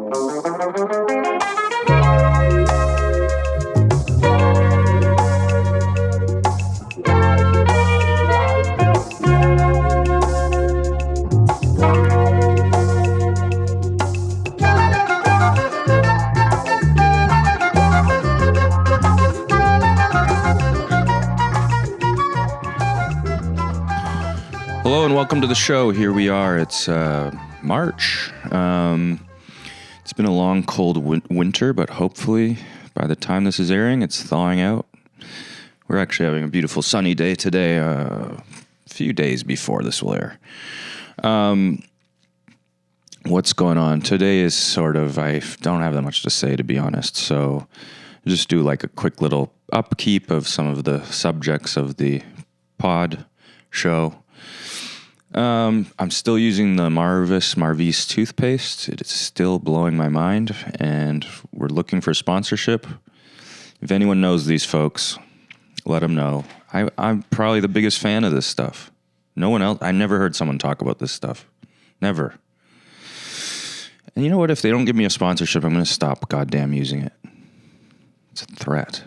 Hello and welcome to the show. Here we are. It's March. It's been a long, cold winter, but hopefully by the time this is airing, it's thawing out. We're actually having a beautiful sunny day today, a few days before this will air. What's going on? Today is I don't have that much to say, to be honest, so I'll just do like a quick little upkeep of some of the subjects of the pod show. I'm still using the Marvis toothpaste. It is still blowing my mind, and we're looking for sponsorship. If anyone knows these folks, let them know. I'm probably the biggest fan of this stuff. No one else. I never heard someone talk about this stuff. Never. And you know what? If they don't give me a sponsorship, I'm going to stop goddamn using it. It's a threat.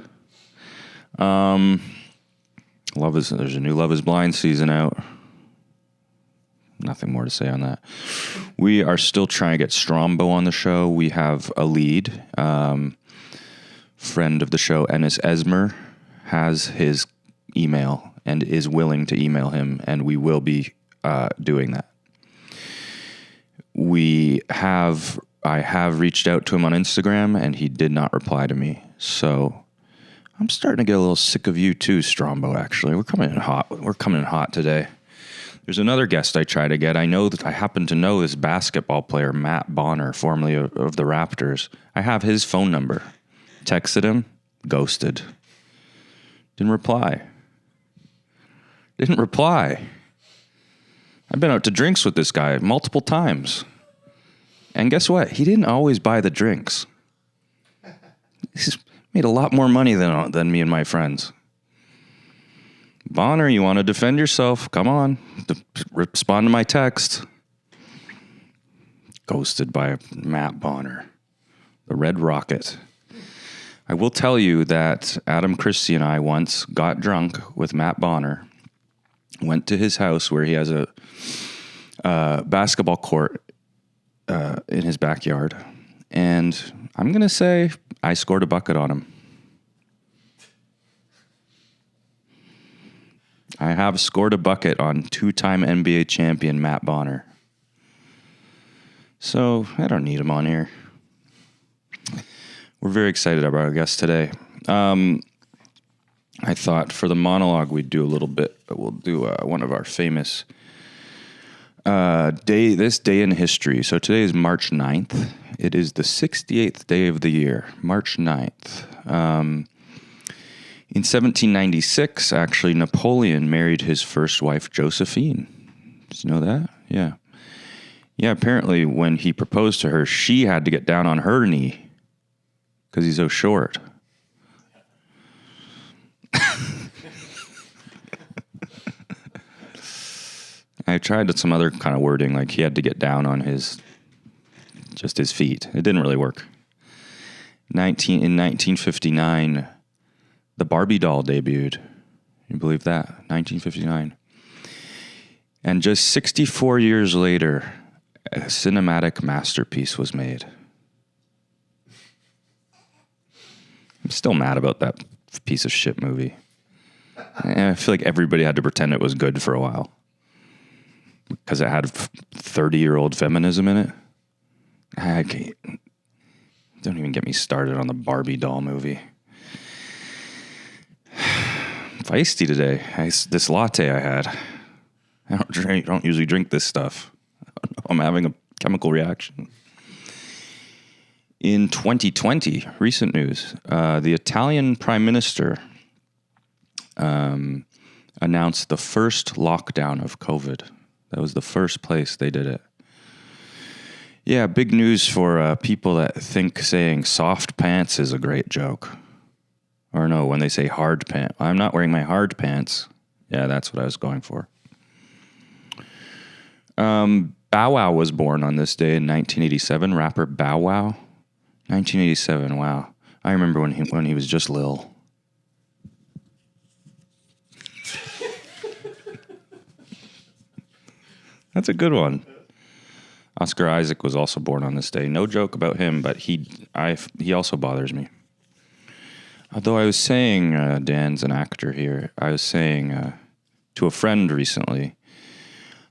There's a new Love is Blind season out. Nothing more to say on that. We are still trying to get Strombo on the show. We have a lead. Friend of the show, Ennis Esmer, has his email and is willing to email him, and we will be doing that. I have reached out to him on Instagram, and he did not reply to me. So I'm starting to get a little sick of you too, Strombo, actually. We're coming in hot today. There's another guest I try to get. I happen to know this basketball player, Matt Bonner, formerly of the Raptors. I have his phone number. Texted him, ghosted. Didn't reply. I've been out to drinks with this guy multiple times. And guess what? He didn't always buy the drinks. He's made a lot more money than me and my friends. Bonner, you want to defend yourself? Come on. Respond to my text. Ghosted by Matt Bonner. The Red Rocket. I will tell you that Adam Christie and I once got drunk with Matt Bonner. Went to his house where he has a basketball court in his backyard. And I'm going to say I scored a bucket on him. I have scored a bucket on two-time NBA champion Matt Bonner. So I don't need him on here. We're very excited about our guest today. I thought for the monologue we'd do a little bit. We'll do one of our famous this day in history. So today is March 9th. It is the 68th day of the year, March 9th. In 1796, actually, Napoleon married his first wife, Josephine. Did you know that? Yeah. Yeah, apparently when he proposed to her, she had to get down on her knee because he's so short. I tried some other kind of wording, like he had to get down on his feet. It didn't really work. In 1959... the Barbie doll debuted. You believe that? 1959. And just 64 years later, a cinematic masterpiece was made. I'm still mad about that piece of shit movie. I feel like everybody had to pretend it was good for a while. Because it had 30-year-old feminism in it. Don't even get me started on the Barbie doll movie. Feisty today. This latte I had. I don't usually drink this stuff. I'm having a chemical reaction. In 2020, recent news, the Italian Prime Minister announced the first lockdown of COVID. That was the first place they did it. Yeah, big news for people that think saying soft pants is a great joke. Or no, when they say hard pants. I'm not wearing my hard pants. Yeah, that's what I was going for. Bow Wow was born on this day in 1987. Rapper Bow Wow. 1987, wow. I remember when he was just Lil. That's a good one. Oscar Isaac was also born on this day. No joke about him, but he also bothers me. Although I was saying, Dan's an actor here, I was saying to a friend recently,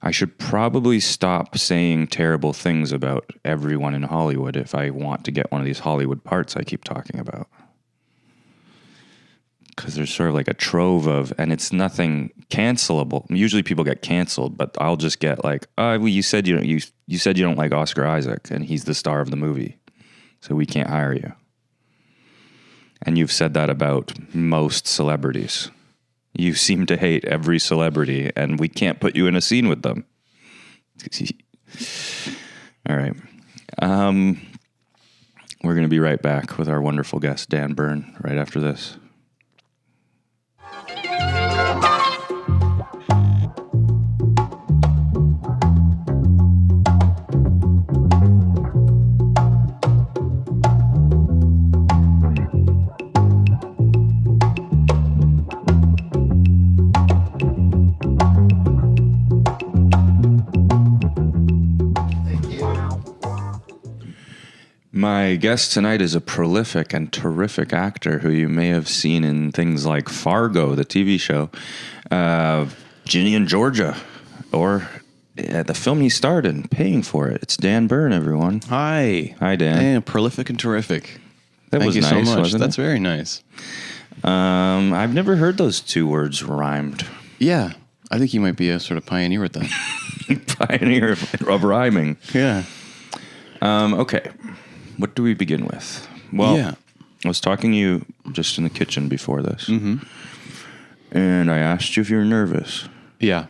I should probably stop saying terrible things about everyone in Hollywood if I want to get one of these Hollywood parts I keep talking about. Because there's sort of like a trove of, and it's nothing cancelable. Usually people get canceled, but I'll just get like, well, you said you said you don't like Oscar Isaac, and he's the star of the movie, so we can't hire you. And you've said that about most celebrities. You seem to hate every celebrity, and we can't put you in a scene with them. All right. We're going to be right back with our wonderful guest, Dan Beirne, right after this. My guest tonight is a prolific and terrific actor who you may have seen in things like Fargo, the TV show, Ginny and Georgia, or the film he starred in, Paying for It. It's Dan Beirne, everyone. Hi. Hi, Dan. Hey, prolific and terrific. That Thank was you nice, so much. wasn't That's it? very nice. I've never heard those two words rhymed. Yeah, I think you might be a sort of pioneer at that. Pioneer of rhyming. Yeah. Okay. What do we begin with? Well, Yeah. I was talking to you just in the kitchen before this, and I asked you if you were nervous. Yeah.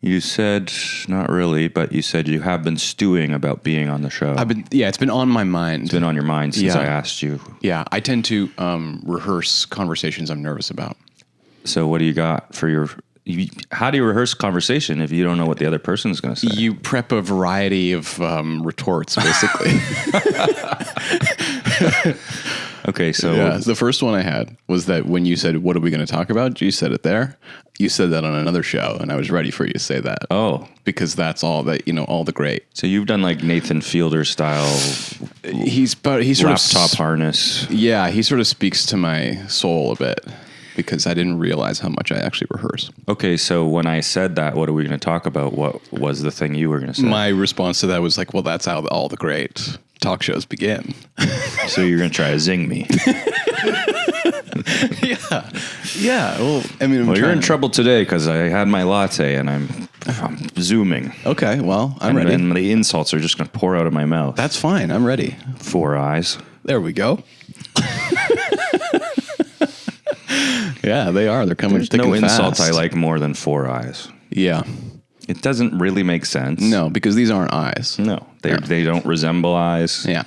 You said, not really, but you said you have been stewing about being on the show. It's been on my mind. It's been on your mind since Yeah. I asked you. Yeah, I tend to rehearse conversations I'm nervous about. So what do you got for your... How do you rehearse conversation if you don't know what the other person is going to say? You prep a variety of retorts, basically. Okay, so... Yeah, the first one I had was that when you said, what are we going to talk about? You said it there. You said that on another show, and I was ready for you to say that. Oh. Because that's all that, all the great. So you've done like Nathan Fielder style He sort laptop of... harness. Yeah, he sort of speaks to my soul a bit because I didn't realize how much I actually rehearse. Okay, so when I said that, what are we going to talk about? What was the thing you were going to say? My response to that was like, well, that's how all the great talk shows begin. So you're going to try to zing me. Yeah. Yeah. Well, I mean, Well, you're in trouble today because I had my latte and I'm zooming. Okay. Well, I'm ready. And the insults are just going to pour out of my mouth. That's fine. I'm ready. 4 eyes. There we go. Yeah, they are. They're coming There's thick no and insult fast. I like more than 4 eyes. Yeah. It doesn't really make sense. No, because these aren't eyes. No, they don't resemble eyes. Yeah.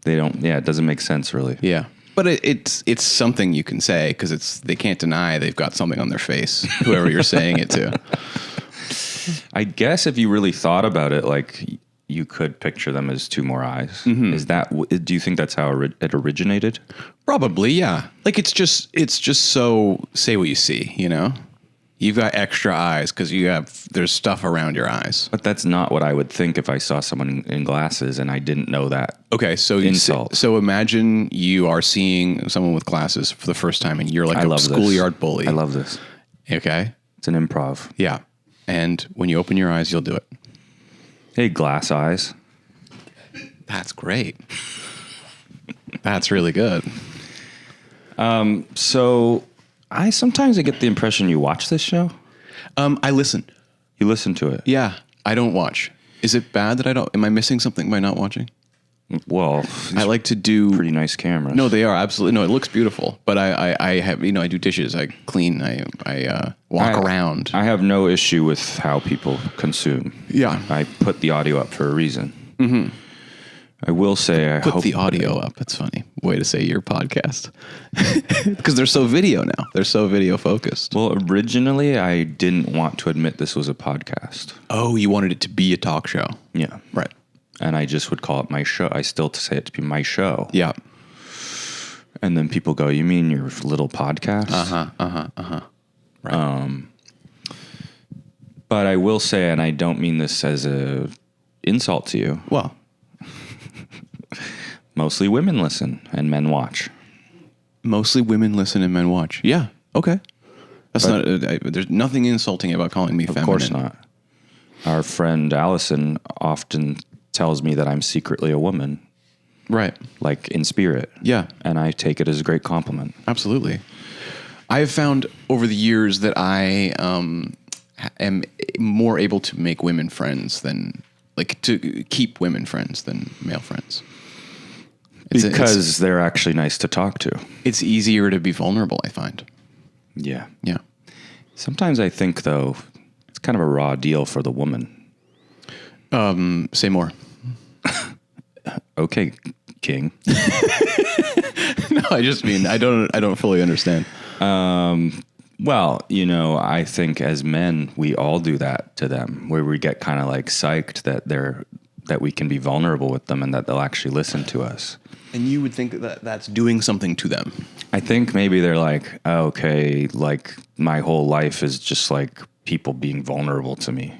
They don't. Yeah, it doesn't make sense really. Yeah. But it's something you can say because they can't deny they've got something on their face, whoever you're saying it to. I guess if you really thought about it, like you could picture them as 2 more eyes. Is that? Do you think that's how it originated? Probably, yeah. Like it's just so say what you see, You've got extra eyes because there's stuff around your eyes. But that's not what I would think if I saw someone in glasses and I didn't know that. Okay, so Insult. So imagine you are seeing someone with glasses for the first time and you're like a schoolyard bully. I love this. Okay? It's an improv. Yeah. And when you open your eyes, you'll do it. Hey, glass eyes. That's great. That's really good. So I sometimes get the impression you watch this show. I listen. You listen to it. Yeah, I don't watch. Is it bad that I don't? Am I missing something by not watching? Well, I like to do pretty nice cameras. No, they are absolutely no. It looks beautiful, but I have I do dishes, I clean, I walk around. I have no issue with how people consume. Yeah. I put the audio up for a reason. I will say, I Put hope the audio up. That's funny. Way to say your podcast. Because they're so video now. They're so video focused. Well, originally, I didn't want to admit this was a podcast. Oh, you wanted it to be a talk show. Yeah. Right. And I just would call it my show. I still say it to be my show. Yeah. And then people go, you mean your little podcast? Right. But I will say, and I don't mean this as a insult to you, Well, mostly women listen and men watch. mostly women listen and men watch. Yeah. Okay. That's not. There's nothing insulting about calling me feminine. Of course not. Our friend Allison often tells me that I'm secretly a woman, Right. like in spirit. Yeah. And I take it as a great compliment. Absolutely. I have found over the years that I am more able to make women friends than, like, to keep women friends than male friends. Because they're actually nice to talk to. It's easier to be vulnerable, I find. Yeah. Yeah. Sometimes I think, though, it's kind of a raw deal for the woman. Say more. Okay, King. No, I just mean I don't fully understand. Well, I think as men, we all do that to them, where we get kind of like psyched that we can be vulnerable with them and that they'll actually listen to us. And you would think that that's doing something to them. I think maybe they're like, oh, okay, like my whole life is just like people being vulnerable to me.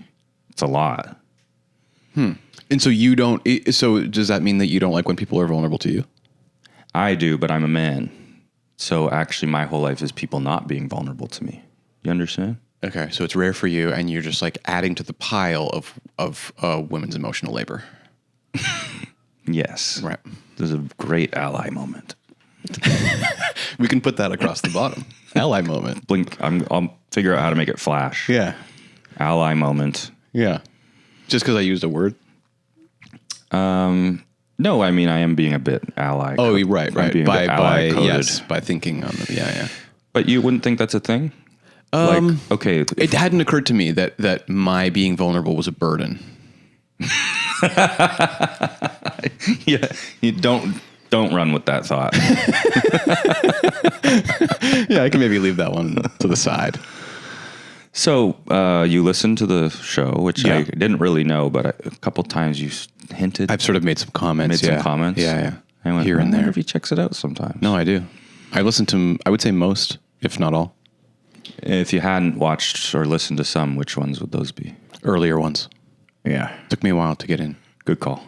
It's a lot. And so you don't. So does that mean that you don't like when people are vulnerable to you? I do, but I'm a man. So actually my whole life is people not being vulnerable to me. You understand? Okay, so it's rare for you, and you're just like adding to the pile of women's emotional labor. Yes. Right. There's a great ally moment. We can put that across the bottom. Ally moment. Blink. I'll figure out how to make it flash. Yeah. Ally moment. Yeah. Just because I used a word. No, I mean I am being a bit ally. Oh, right. I'm being a bit ally coded. Yes, by thinking on the yeah. But you wouldn't think that's a thing? Okay. It hadn't occurred to me that my being vulnerable was a burden. Yeah. You don't run with that thought. Yeah, I can maybe leave that one to the side. So you listened to the show, which Yeah. I didn't really know, but a couple times you hinted. I've sort of made some comments. Made some comments. Yeah. I went, Here and I wonder there. if he checks it out sometimes. No, I do. I listen to, I would say most, if not all, If you hadn't watched or listened to some, which ones would those be? earlier ones. Yeah. Took me a while to get in. Good call.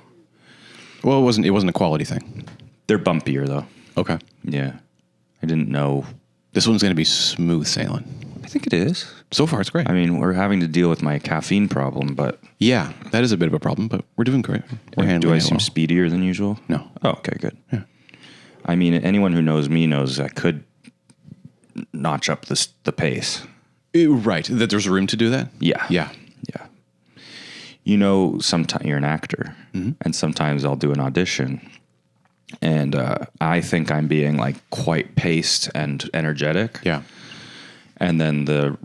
Well, it wasn't a quality thing. They're bumpier, though. Okay. Yeah. I didn't know. This one's going to be smooth sailing. I think it is. So far, it's great. I mean, we're having to deal with my caffeine problem, but Yeah, that is a bit of a problem, but we're doing great. We're handling do I it seem well. speedier than usual? No. Oh, okay, good. Yeah. I mean, anyone who knows me knows I could notch up the pace. Right, that there's room to do that? Yeah. Yeah. Yeah. Sometimes you're an actor, and sometimes I'll do an audition, and I think I'm being like quite paced and energetic. Yeah. And then the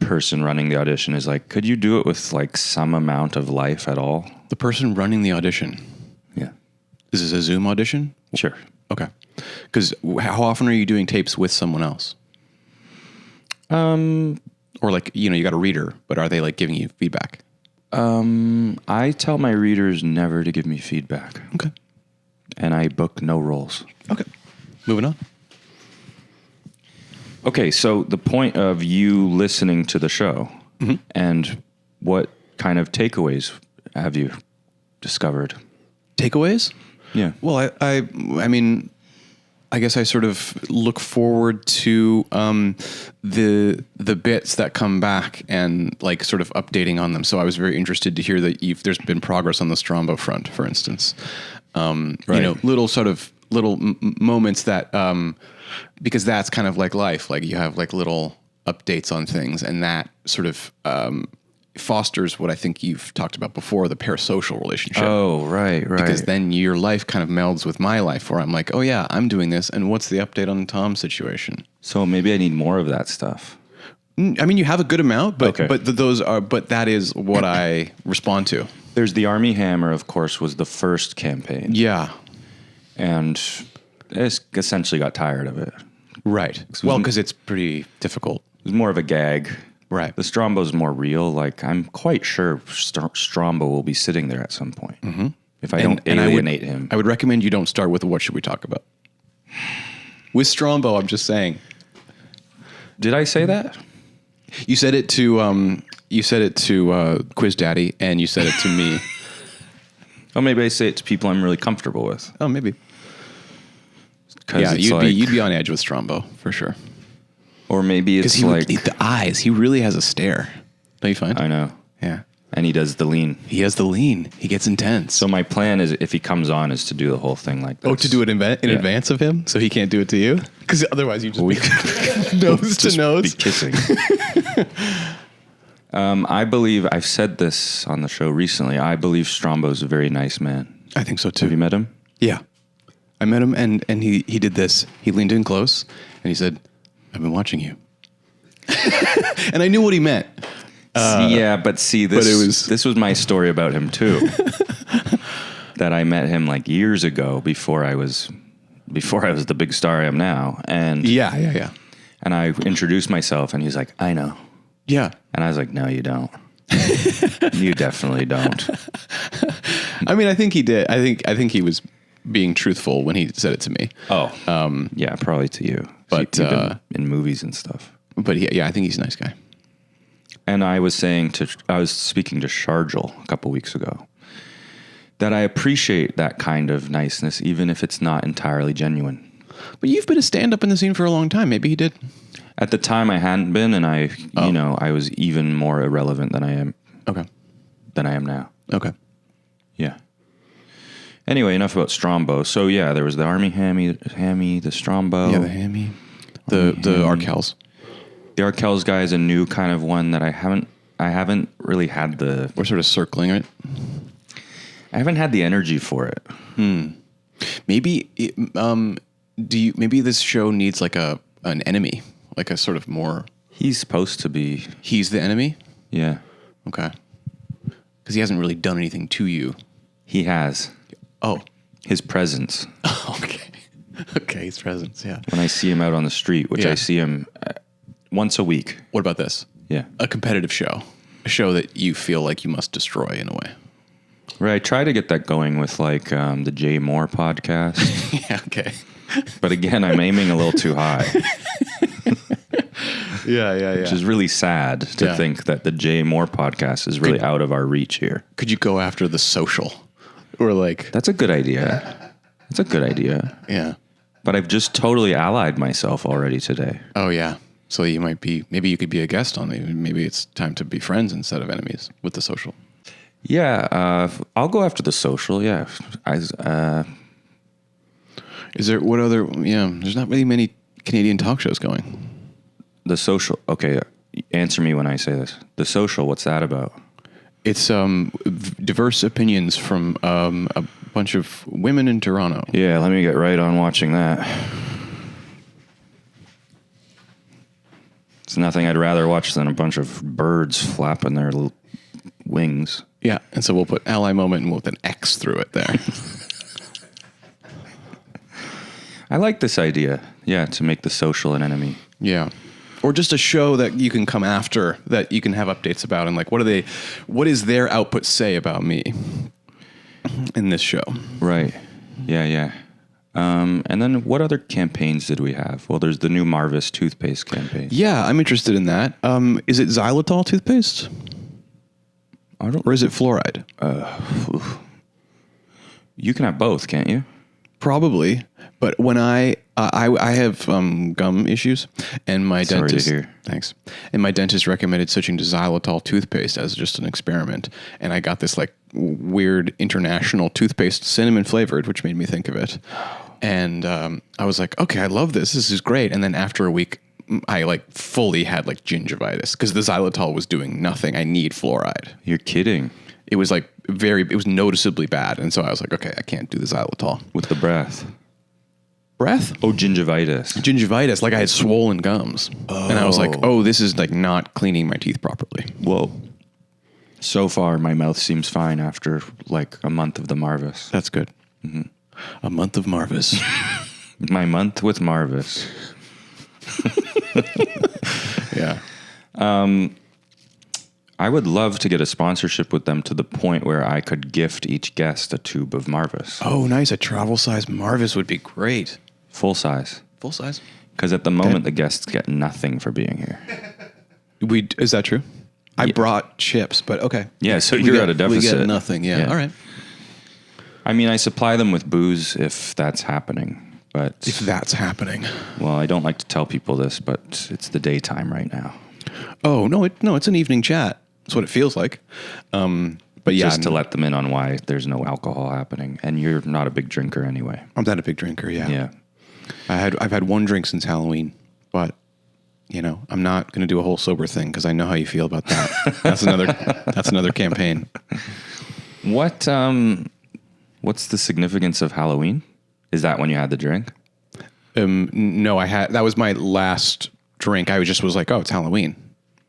person running the audition is like, could you do it with like some amount of life at all? The person running the audition, Yeah. is this a Zoom audition? Sure. Okay. Because how often are you doing tapes with someone else? Or like, you got a reader, but are they like giving you feedback? I tell my readers never to give me feedback, Okay. and I book no roles. Okay. Moving on. Okay, so the point of you listening to the show, and what kind of takeaways have you discovered? Takeaways? Yeah. Well, I mean, I guess I sort of look forward to the bits that come back and like sort of updating on them. So I was very interested to hear that there's been progress on the Strombo front, for instance. Right. Little moments that because that's kind of like life. Like you have like little updates on things, and that sort of fosters what I think you've talked about before, the parasocial relationship. Oh, right. Because then your life kind of melds with my life, where I'm like, oh yeah, I'm doing this, and what's the update on Tom's situation? So maybe I need more of that stuff. I mean, you have a good amount, but Okay. but that is what I respond to. There's the Army Hammer, of course, was the first campaign. Yeah. And I essentially got tired of it. Right. Well, because it's pretty difficult. It was more of a gag. Right. The Strombo's more real. Like, I'm quite sure Strombo will be sitting there at some point. Mm-hmm. If I don't alienate him. I would recommend you don't start with what should we talk about. With Strombo, I'm just saying. Did I say that? You said it to Quiz Daddy, and you said it to me. Oh, maybe I say it to people I'm really comfortable with. Oh, maybe. Yeah, you'd be on edge with Strombo for sure. Or maybe it's the eyes. He really has a stare. Don't you find? I know. Yeah. And he does the lean. He has the lean. He gets intense. So my plan is, if he comes on, is to do the whole thing like this. Oh, to do it in advance of him, so he can't do it to you? Because otherwise you just be nose to nose. Be kissing. I believe, I've said this on the show recently, I believe Strombo's a very nice man. I think so too. Have you met him? Yeah. I met him and he did this. He leaned in close and he said, "I've been watching you." And I knew what he meant. This was my story about him too. That I met him like years ago before I was the big star I am now. And yeah. And I introduced myself and he's like, "I know." Yeah. And I was like, "No, you don't." You definitely don't. I mean, I think he did. I think he was being truthful when he said it to me. Oh, yeah, probably to you. But in movies and stuff. But I think he's a nice guy. And I was speaking to Sharjal a couple weeks ago that I appreciate that kind of niceness, even if it's not entirely genuine. But you've been a stand-up in the scene for a long time. Maybe he did. At the time, I hadn't been, and I was even more irrelevant than I am. Okay. Than I am now. Okay. Yeah. Anyway, enough about Strombo. So yeah, there was the Army Hammy, the Strombo. Yeah, the Hammy. The Arkels. The Arkels guy is a new kind of one that I haven't really had the... We're sort of circling it. I haven't had the energy for it. Maybe maybe this show needs like an enemy, like a sort of more... He's supposed to be... He's the enemy? Yeah. Okay. Because he hasn't really done anything to you. He has. Oh. His presence. Okay. Okay, his presence, yeah. When I see him out on the street, which I see him once a week. What about this? Yeah. A competitive show. A show that you feel like you must destroy in a way. Right. I try to get that going with like the Jay Moore podcast. Yeah, okay. But again, I'm aiming a little too high. Yeah. Which is really sad to think that the Jay Moore podcast is really out of our reach here. Could you go after The Social? Or like... That's a good idea. That's a good idea. Yeah. But I've just totally allied myself already today. Oh, yeah. So maybe you could be a guest on it. Maybe it's time to be friends instead of enemies with The Social. Yeah. I'll go after The Social. Yeah. Is there, what other, there's not really many Canadian talk shows going. The Social. Okay. Answer me when I say this. The Social. What's that about? It's diverse opinions from a bunch of women in Toronto. Yeah, let me get right on watching that. It's nothing I'd rather watch than a bunch of birds flapping their wings. Yeah, and so we'll put ally moment and we'll put an X through it there. I like this idea. Yeah, to make The Social an enemy. Yeah. Or just a show that you can come after, that you can have updates about, and like, what is their output say about me in this show? Right. Yeah. And then what other campaigns did we have? Well, there's the new Marvis toothpaste campaign. Yeah, I'm interested in that. Is it xylitol toothpaste? Or is it fluoride? You can have both, can't you? Probably. But when I have gum issues, and my dentist... Sorry to hear. Thanks. And my dentist recommended switching to xylitol toothpaste as just an experiment. And I got this like weird international toothpaste, cinnamon flavored, which made me think of it. And I was like, okay, I love this. This is great. And then after a week, I like fully had like gingivitis because the xylitol was doing nothing. I need fluoride. You're kidding. It was like it was noticeably bad. And so I was like, okay, I can't do the xylitol. With the breath. Breath? Oh, gingivitis. Gingivitis, like I had swollen gums. Oh. And I was like, oh, this is like not cleaning my teeth properly. Whoa. So far, my mouth seems fine after like a month of the Marvis. That's good. A month of Marvis. My month with Marvis. Yeah. I would love to get a sponsorship with them to the point where I could gift each guest a tube of Marvis. Oh, nice. A travel size Marvis would be great. Full size. Full size? Because at the moment, the guests get nothing for being here. Is that true? I brought chips, but okay. Yeah, so you're at a deficit. We get nothing, yeah. All right. I mean, I supply them with booze if that's happening. But If that's happening. well, I don't like to tell people this, but it's the daytime right now. Oh, no, it's an evening chat. That's what it feels like. But yeah. Just to let them in on why there's no alcohol happening. And you're not a big drinker anyway. I'm not a big drinker, yeah. Yeah. I've had one drink since Halloween, but I'm not going to do a whole sober thing because I know how you feel about that. That's another campaign. What's the significance of Halloween? Is that when you had the drink? No, that was my last drink. I was like, oh, it's Halloween.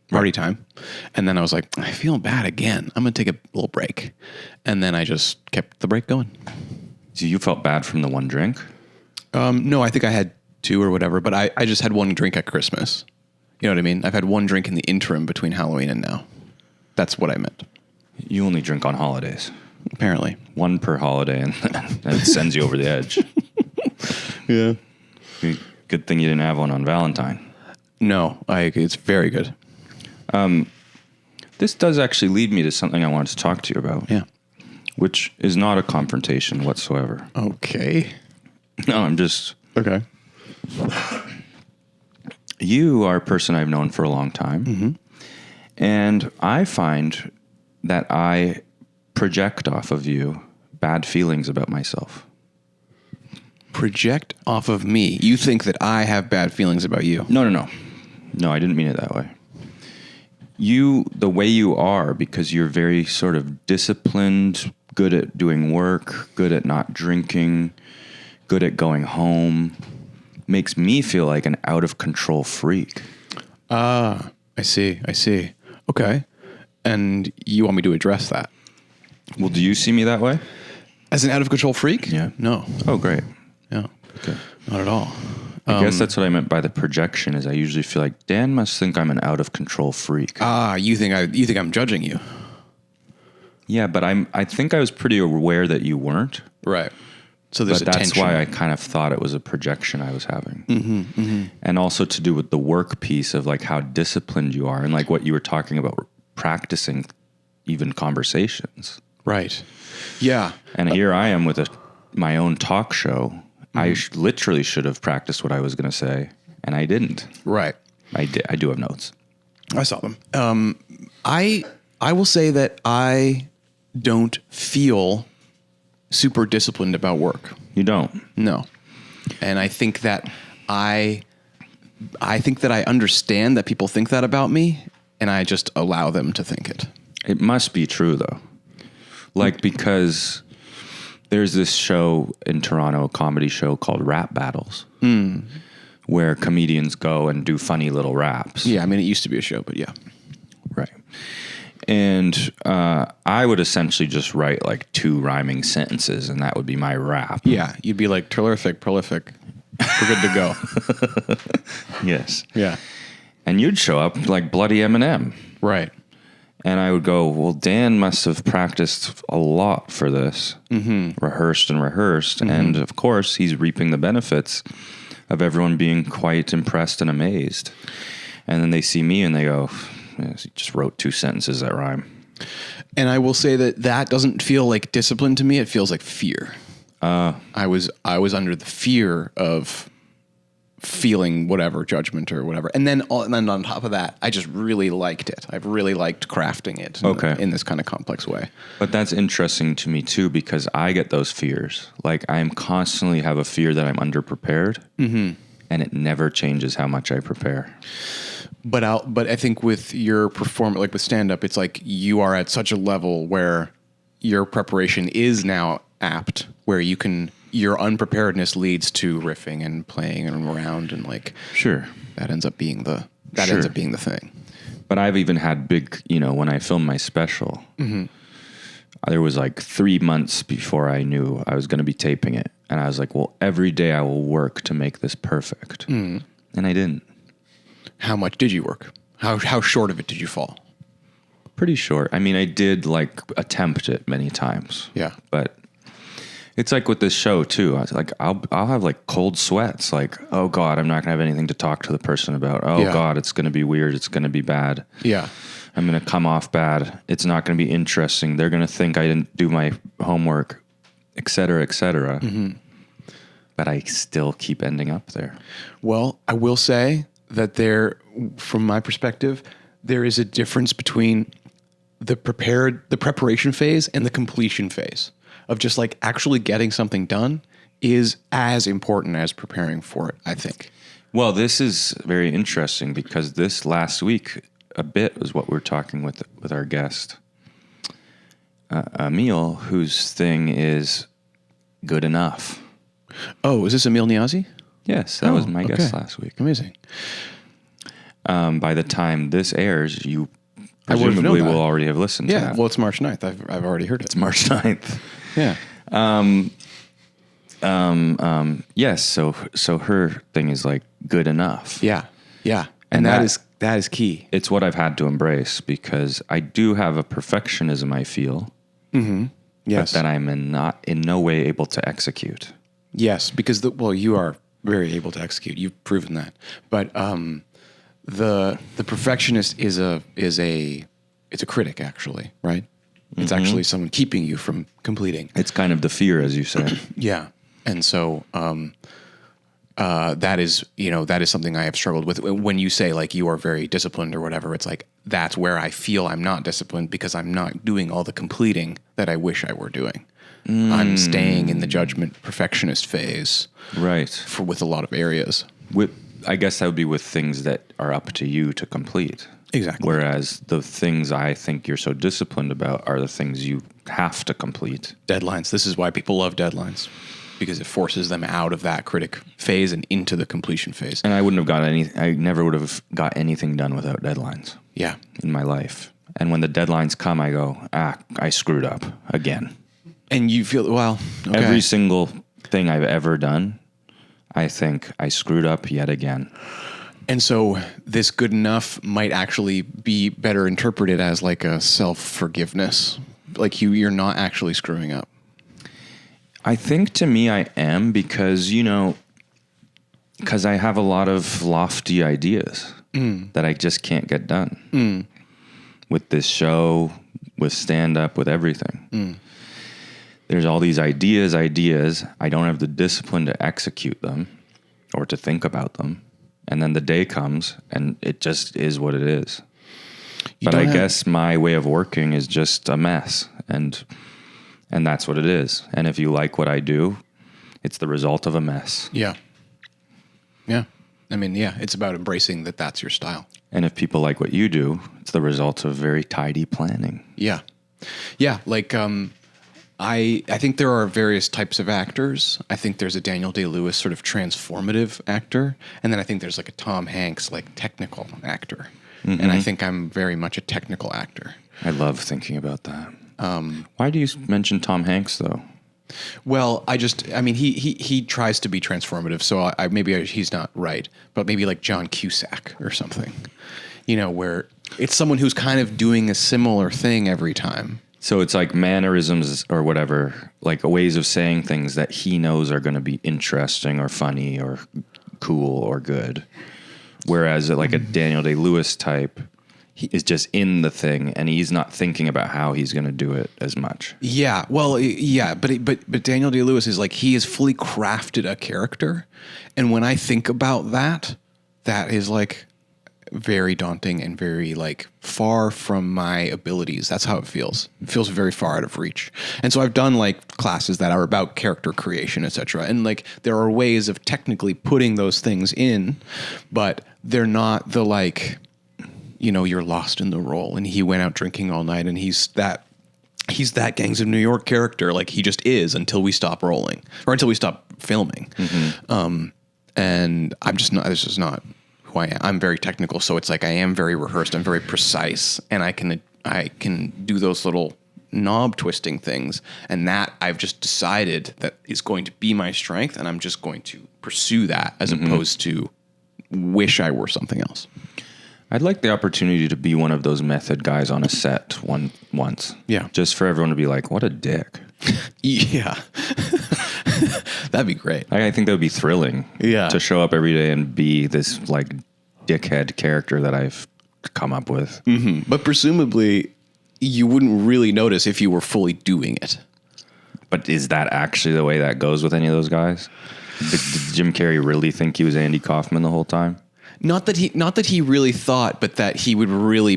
Party time. And then I was like, I feel bad again. I'm going to take a little break. And then I just kept the break going. So you felt bad from the one drink? No, I think I had 2 or whatever, but I just had one drink at Christmas. You know what I mean? I've had one drink in the interim between Halloween and now. That's what I meant. You only drink on holidays. Apparently. One per holiday, and it sends you over the edge. Yeah. Good thing you didn't have one on Valentine. No, it's very good. This does actually lead me to something I wanted to talk to you about. Yeah. Which is not a confrontation whatsoever. Okay. No, I'm just... Okay. You are a person I've known for a long time. Mm-hmm. And I find that I project off of you bad feelings about myself. Project off of me. You think that I have bad feelings about you? No. No, I didn't mean it that way. The way you are, because you're very sort of disciplined, good at doing work, good at not drinking, good at going home, makes me feel like an out-of-control freak. I see. Okay. And you want me to address that? Well, do you see me that way? As an out-of-control freak? Yeah. No. Oh, great. Yeah. Okay. Not at all. I guess that's what I meant by the projection. Is I usually feel like Dan must think I'm an out-of-control freak. You think I'm judging you? Yeah, but I think I was pretty aware that you weren't. Right. So there's But that's tension. why I kind of thought it was a projection I was having. And also to do with the work piece of like how disciplined you are and like what you were talking about practicing even conversations. Right. Yeah. And here I am with my own talk show. I literally should have practiced what I was going to say, and I didn't. Right. I do have notes. I saw them. I will say that I don't feel super disciplined about work. You don't? No. And I think that I understand that people think that about me, and I just allow them to think it. It must be true, though. Like, because there's this show in Toronto, a comedy show called Rap Battles, where comedians go and do funny little raps. Yeah, I mean, it used to be a show, but yeah. Right. And I would essentially just write like 2 rhyming sentences, and that would be my rap. Yeah, you'd be like, terrific, prolific. We're good to go. Yes. Yeah. And you'd show up like bloody Eminem. Right. And I would go, well, Dan must have practiced a lot for this, rehearsed. And of course, he's reaping the benefits of everyone being quite impressed and amazed. And then they see me and they go, he just wrote 2 sentences that rhyme. And I will say that doesn't feel like discipline to me. It feels like fear. I was under the fear of feeling whatever judgment or whatever. And then on top of that, I just really liked it. I've really liked crafting it in this kind of complex way. But that's interesting to me too, because I get those fears. Like I'm constantly have a fear that I'm underprepared, and it never changes how much I prepare. But I think with your performance, like with stand-up, it's like you are at such a level where your preparation is now apt, where your unpreparedness leads to riffing and playing around and like Sure. that ends up being the thing. But I've even had big, when I filmed my special, there was like 3 months before I knew I was going to be taping it. And I was like, well, every day I will work to make this perfect. And I didn't. How much did you work? How short of it did you fall? Pretty short. I mean, I did like attempt it many times. Yeah. But it's like with this show too. I was like, I'll have like cold sweats. Like, oh God, I'm not gonna have anything to talk to the person about. Oh God, it's gonna be weird. It's gonna be bad. Yeah. I'm gonna come off bad. It's not gonna be interesting. They're gonna think I didn't do my homework, et cetera, et cetera. But I still keep ending up there. Well, I will say that from my perspective, there is a difference between the preparation phase and the completion phase of just like actually getting something done is as important as preparing for it, I think. Well, this is very interesting because this last week a bit was what we were talking with our guest, Emil, whose thing is good enough. Oh, is this Emil Niazi? Yes, that was my guest last week. Amazing. By the time this airs, you presumably will already have listened to that. Yeah, well, it's March 9th. I've already heard it. It's March 9th. Yeah. Yes, so her thing is like good enough. Yeah. Yeah. And that is key. It's what I've had to embrace because I do have a perfectionism, I feel. Mm-hmm. Yes. But that I'm not in no way able to execute. Yes, because you are very able to execute. You've proven that. But the perfectionist is a critic, actually, right? It's actually someone keeping you from completing. It's kind of the fear, as you say. Yeah. And so that is something I have struggled with. When you say like you are very disciplined or whatever, it's like that's where I feel I'm not disciplined because I'm not doing all the completing that I wish I were doing. I'm staying in the judgment perfectionist phase. Right. With a lot of areas. I guess that would be with things that are up to you to complete. Exactly. Whereas the things I think you're so disciplined about are the things you have to complete. Deadlines. This is why people love deadlines. Because it forces them out of that critic phase and into the completion phase. And I never would have got anything done without deadlines. Yeah. In my life. And when the deadlines come, I go, I screwed up again. And you feel, well, okay. Every single thing I've ever done, I think I screwed up yet again. And so this good enough might actually be better interpreted as like a self-forgiveness. Like you're not actually screwing up. I think to me I am because I have a lot of lofty ideas that I just can't get done. With this show, with stand-up, with everything. There's all these ideas. I don't have the discipline to execute them or to think about them. And then the day comes and it just is what it is. But I guess my way of working is just a mess. And that's what it is. And if you like what I do, it's the result of a mess. Yeah. Yeah. I mean, yeah, it's about embracing that that's your style. And if people like what you do, it's the result of very tidy planning. Yeah. Yeah. Like, I think there are various types of actors. I think there's a Daniel Day-Lewis sort of transformative actor. And then I think there's like a Tom Hanks, like technical actor. Mm-hmm. And I think I'm very much a technical actor. I love thinking about that. Why do you mention Tom Hanks though? Well, he tries to be transformative. So maybe he's not right, but maybe like John Cusack or something, where it's someone who's kind of doing a similar thing every time. So it's like mannerisms or whatever, like ways of saying things that he knows are going to be interesting or funny or cool or good. Whereas like a Daniel Day-Lewis type, he is just in the thing and he's not thinking about how he's going to do it as much. Yeah. Well, yeah. But Daniel Day-Lewis is like, he has fully crafted a character. And when I think about that is like very daunting and very like far from my abilities. That's how it feels. It feels very far out of reach. And so I've done like classes that are about character creation, etc. And like there are ways of technically putting those things in, but they're not the like, you're lost in the role and he went out drinking all night and he's that Gangs of New York character. Like he just is until we stop rolling or until we stop filming. Mm-hmm. And I'm just not, this is not who I am. I'm very technical, so it's like I am very rehearsed. I'm very precise, and I can do those little knob twisting things, and that I've just decided that is going to be my strength, and I'm just going to pursue that as opposed to wish I were something else. I'd like the opportunity to be one of those method guys on a set once. Yeah. Just for everyone to be like, what a dick. Yeah. That'd be great. I think that would be thrilling. Yeah. To show up every day and be this like dickhead character that I've come up with. Mm-hmm. But presumably you wouldn't really notice if you were fully doing it. But is that actually the way that goes with any of those guys? Did Jim Carrey really think he was Andy Kaufman the whole time? Not that he really thought, but that he would really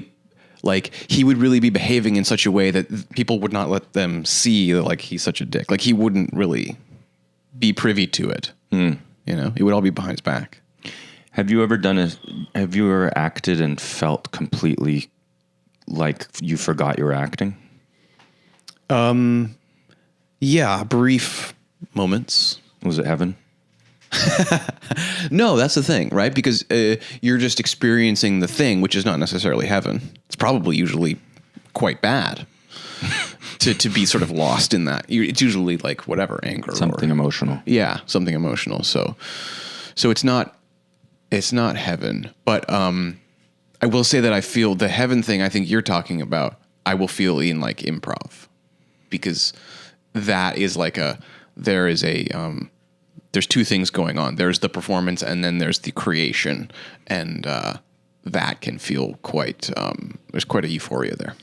be behaving in such a way that people would not let them see that, like, he's such a dick. Like, he wouldn't really be privy to it. You know, it would all be behind his back. Have you ever acted and felt completely like you forgot you were acting? Yeah, brief moments. Was it heaven? No, that's the thing, right? Because you're just experiencing the thing, which is not necessarily heaven. It's probably usually quite bad to be sort of lost in that. It's usually like whatever, anger, Something emotional. Yeah, something emotional. So it's not heaven, but I will say that I feel the heaven thing I think you're talking about, I will feel in like improv, because that is like there's two things going on. There's the performance and then there's the creation, and that can feel quite, there's quite a euphoria there.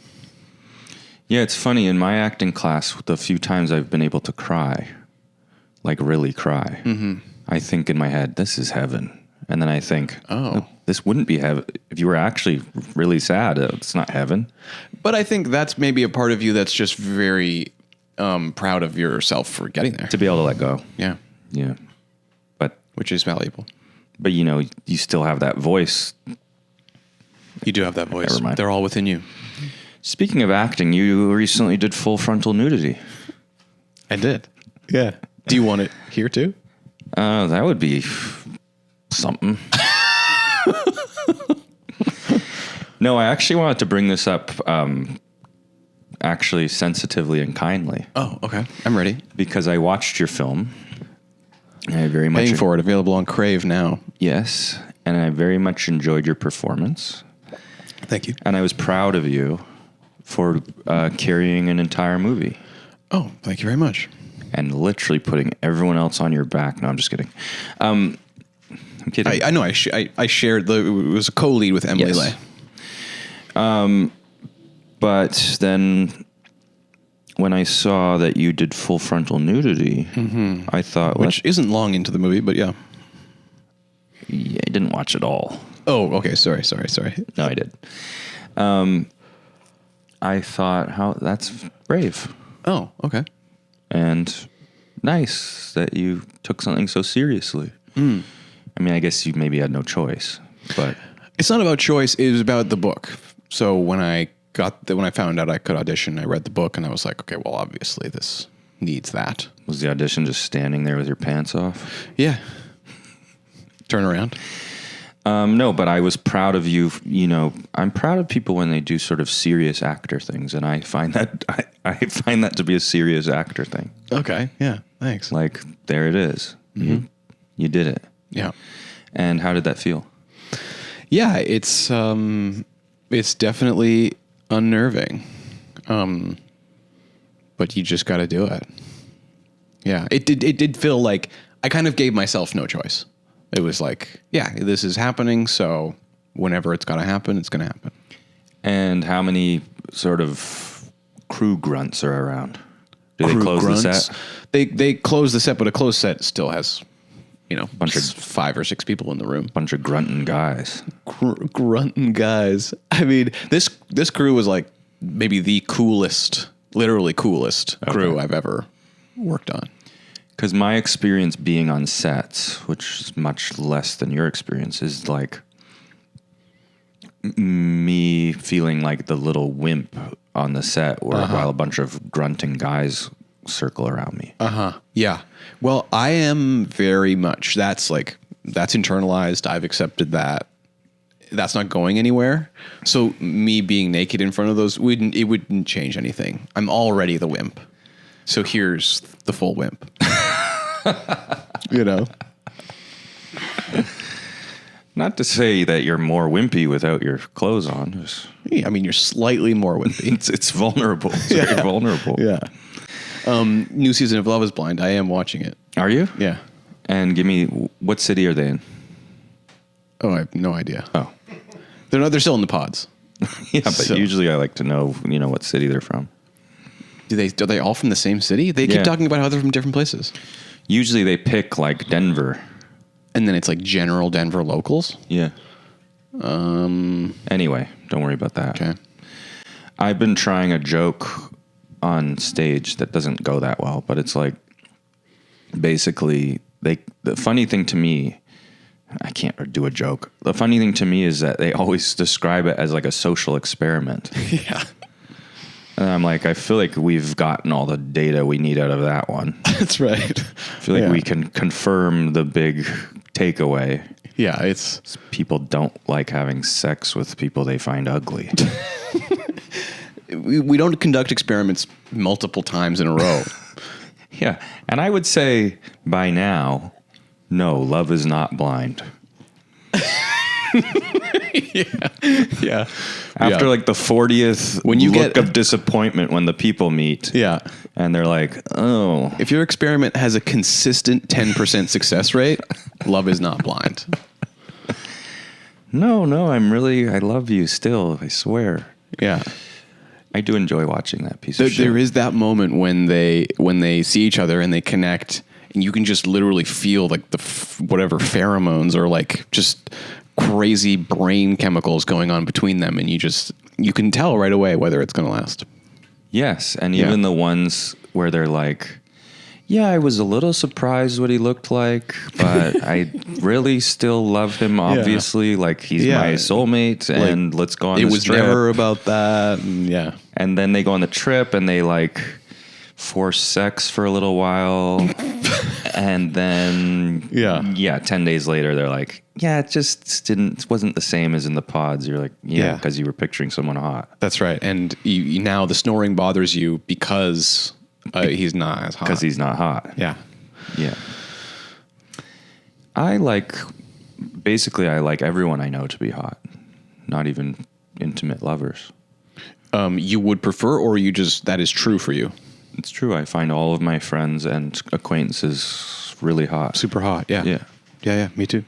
Yeah, it's funny. In my acting class, the few times I've been able to cry, like really cry, I think in my head, this is heaven. And then I think, oh, this wouldn't be heaven. If you were actually really sad, it's not heaven. But I think that's maybe a part of you that's just very proud of yourself for getting there. To be able to let go. Yeah. Yeah. Which is valuable. But, you know, you still have that voice. You do have that voice. Never mind. They're all within you. Speaking of acting, you recently did full frontal nudity. I did. Yeah. Do you want it here too? That would be something. No, I actually wanted to bring this up actually sensitively and kindly. Oh, okay. I'm ready. Because I watched your film. I very much paying for it, available on Crave now. Yes, and I very much enjoyed your performance. Thank you. And I was proud of you for carrying an entire movie. Oh, thank you very much. And literally putting everyone else on your back. No, I'm just kidding. I'm kidding. I know. I shared it was a co-lead with Emily Lay. But then when I saw that you did full frontal nudity, I thought... Which isn't long into the movie, but yeah. Yeah, I didn't watch it all. Oh, okay. Sorry. No, I did. I thought, that's brave. Oh, okay. And nice that you took something so seriously. I mean, I guess you maybe had no choice, but... It's not about choice. It was about the book. So when I found out I could audition, I read the book and I was like, okay, well, obviously this needs that. Was the audition just standing there with your pants off? Yeah. Turn around. No, but I was proud of you. You know, I'm proud of people when they do sort of serious actor things, and I find that I find that to be a serious actor thing. Okay. Yeah. Thanks. Like, there it is. You did it. Yeah. And how did that feel? Yeah, it's definitely unnerving. But you just got to do it. Yeah, it did feel like I kind of gave myself no choice. It was like, yeah, this is happening, so whenever it's going to happen, it's going to happen. And how many sort of crew grunts are around? Do they close the set? They close the set, but a closed set still has, bunch of 5 or 6 people in the room. Bunch of grunting guys. Grunting guys. I mean, this crew was like maybe the coolest, literally coolest crew I've ever worked on. Because my experience being on sets, which is much less than your experience, is like me feeling like the little wimp on the set while a bunch of grunting guys circle around me. Yeah. Well, I am very much, that's internalized. I've accepted that. that's not going anywhere. So me being naked in front of those, it wouldn't change anything. I'm already the wimp. So here's the full wimp. You know? Not to say that you're more wimpy without your clothes on. Yeah, I mean, you're slightly more wimpy. It's vulnerable. It's very vulnerable. Yeah. New season of Love is Blind. I am watching it. Are you? Yeah. And give me, what city are they in? Oh, I have no idea. Oh. They're still in the pods. Yeah, but usually I like to know, what city they're from. Are they all from the same city? They keep talking about how they're from different places. Usually they pick like Denver. And then it's like general Denver locals? Yeah. Anyway, don't worry about that. Okay. I've been trying a joke on stage that doesn't go that well, but it's like basically the funny thing to me, I can't do a joke. The funny thing to me is that they always describe it as like a social experiment. Yeah. And I'm like, I feel like we've gotten all the data we need out of that one. That's right. I feel like we can confirm the big takeaway. Yeah, it's... People don't like having sex with people they find ugly. We don't conduct experiments multiple times in a row. Yeah. And I would say by now, no, love is not blind. Yeah. After like the 40th when you look of disappointment when the people meet. Yeah. And they're like, oh. If your experiment has a consistent 10% success rate, love is not blind. No, I love you still, I swear. Yeah. I do enjoy watching that piece of shit. There is that moment when they see each other and they connect, and you can just literally feel like whatever pheromones or like just crazy brain chemicals going on between them, and you can tell right away whether it's going to last. Yes, and even the ones where they're like, yeah, I was a little surprised what he looked like, but I really still love him, obviously. Like, he's my soulmate, and let's go on this trip. It was never about that, and And then they go on the trip, and they, like, force sex for a little while, and then, 10 days later, they're like, yeah, it just wasn't the same as in the pods. You're like, because you were picturing someone hot. That's right. And now the snoring bothers you because... he's not as hot. Because he's not hot. Yeah. Yeah. I like everyone I know to be hot. Not even intimate lovers. You would prefer, or that is true for you? It's true. I find all of my friends and acquaintances really hot. Super hot, yeah. Yeah. Yeah, me too.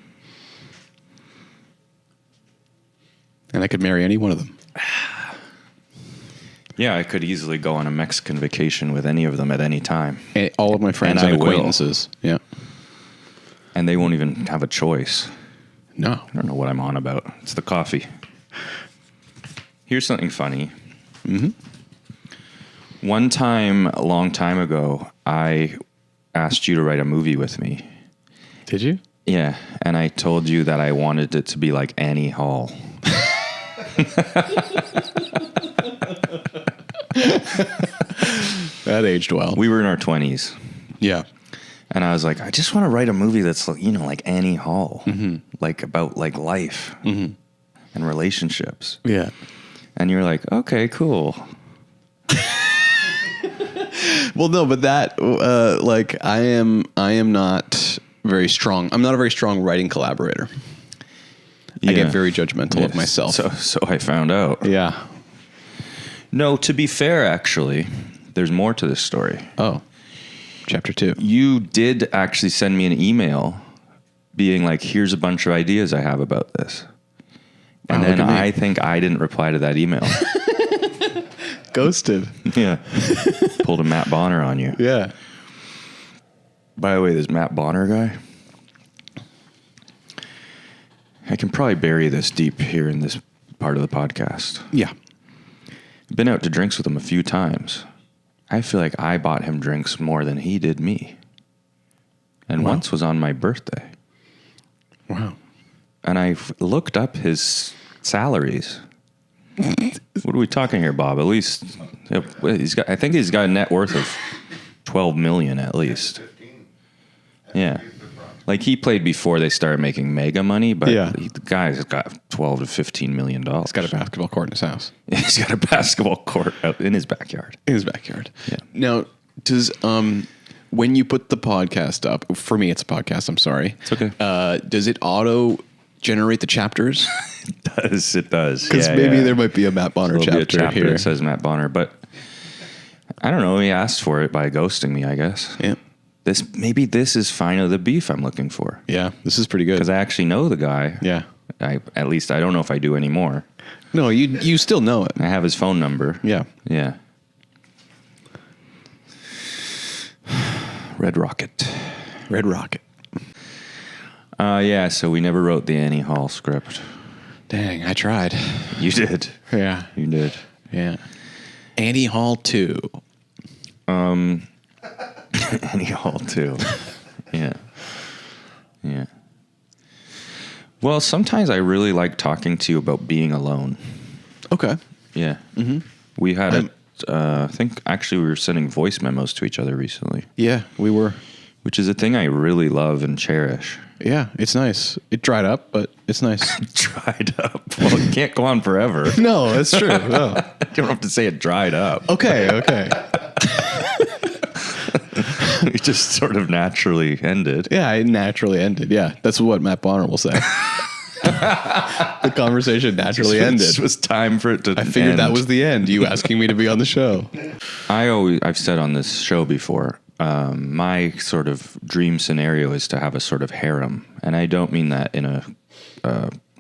And I could marry any one of them. Yeah, I could easily go on a Mexican vacation with any of them at any time. And all of my friends and acquaintances. Yeah. And they won't even have a choice. No. I don't know what I'm on about. It's the coffee. Here's something funny. Mm-hmm. One time, a long time ago, I asked you to write a movie with me. Did you? Yeah, and I told you that I wanted it to be like Annie Hall. That aged well. We were in our 20s. Yeah. And I was like, I just want to write a movie that's, like Annie Hall. Mm-hmm. Like about like life and relationships. Yeah. And you're like, okay, cool. Well, no, but that, I am not very strong. I'm not a very strong writing collaborator. Yeah. I get very judgmental of myself. So I found out. Yeah. No, to be fair, actually, there's more to this story. Oh, chapter 2. You did actually send me an email being like, here's a bunch of ideas I have about this. And then I think I didn't reply to that email. Ghosted. Yeah. Pulled a Matt Bonner on you. Yeah. By the way, this Matt Bonner guy, I can probably bury this deep here in this part of the podcast. Yeah. Been out to drinks with him a few times. I feel like I bought him drinks more than he did me. And once was on my birthday. Wow. And I looked up his salaries. What are we talking here, Bob? At least I think he's got a net worth of $12 million at least. 15. Yeah. Like he played before they started making mega money, but Yeah. the guy's got $12 to $15 million. He's got a basketball court in his house. He's got a basketball court out in his backyard. In his backyard. Yeah. Now, does when you put the podcast up, for me it's a podcast, I'm sorry. It's okay. Does it auto generate the chapters? It does. Because maybe there might be a Matt Bonner There'll be a chapter here. that says Matt Bonner, but I don't know. He asked for it by ghosting me, I guess. Yeah. This is finally the beef I'm looking for. Yeah, this is pretty good. Because I actually know the guy. Yeah. At least I don't know if I do anymore. No, you still know it. I have his phone number. Yeah. Yeah. Red Rocket. Red Rocket. Yeah, so we never wrote the Annie Hall script. Dang, I tried. You did. Yeah. You did. Yeah. Annie Hall 2. Annie Hall too. Yeah. Yeah. Well, sometimes I really like talking to you about being alone. Okay. Yeah. Mm-hmm. We had I think actually we were sending voice memos to each other recently. Yeah, we were. Which is a thing I really love and cherish. Yeah, it's nice. It dried up, but it's nice. Dried up. Well, it can't go on forever. No, that's true. No. You don't have to say it dried up. Okay. It just sort of naturally ended. Yeah, it naturally ended. Yeah, that's what Matt Bonner will say. The conversation naturally ended. It was time for it to I figured that was the end. You asking me to be on the show. I've said on this show before, my sort of dream scenario is to have a sort of harem. And I don't mean that in a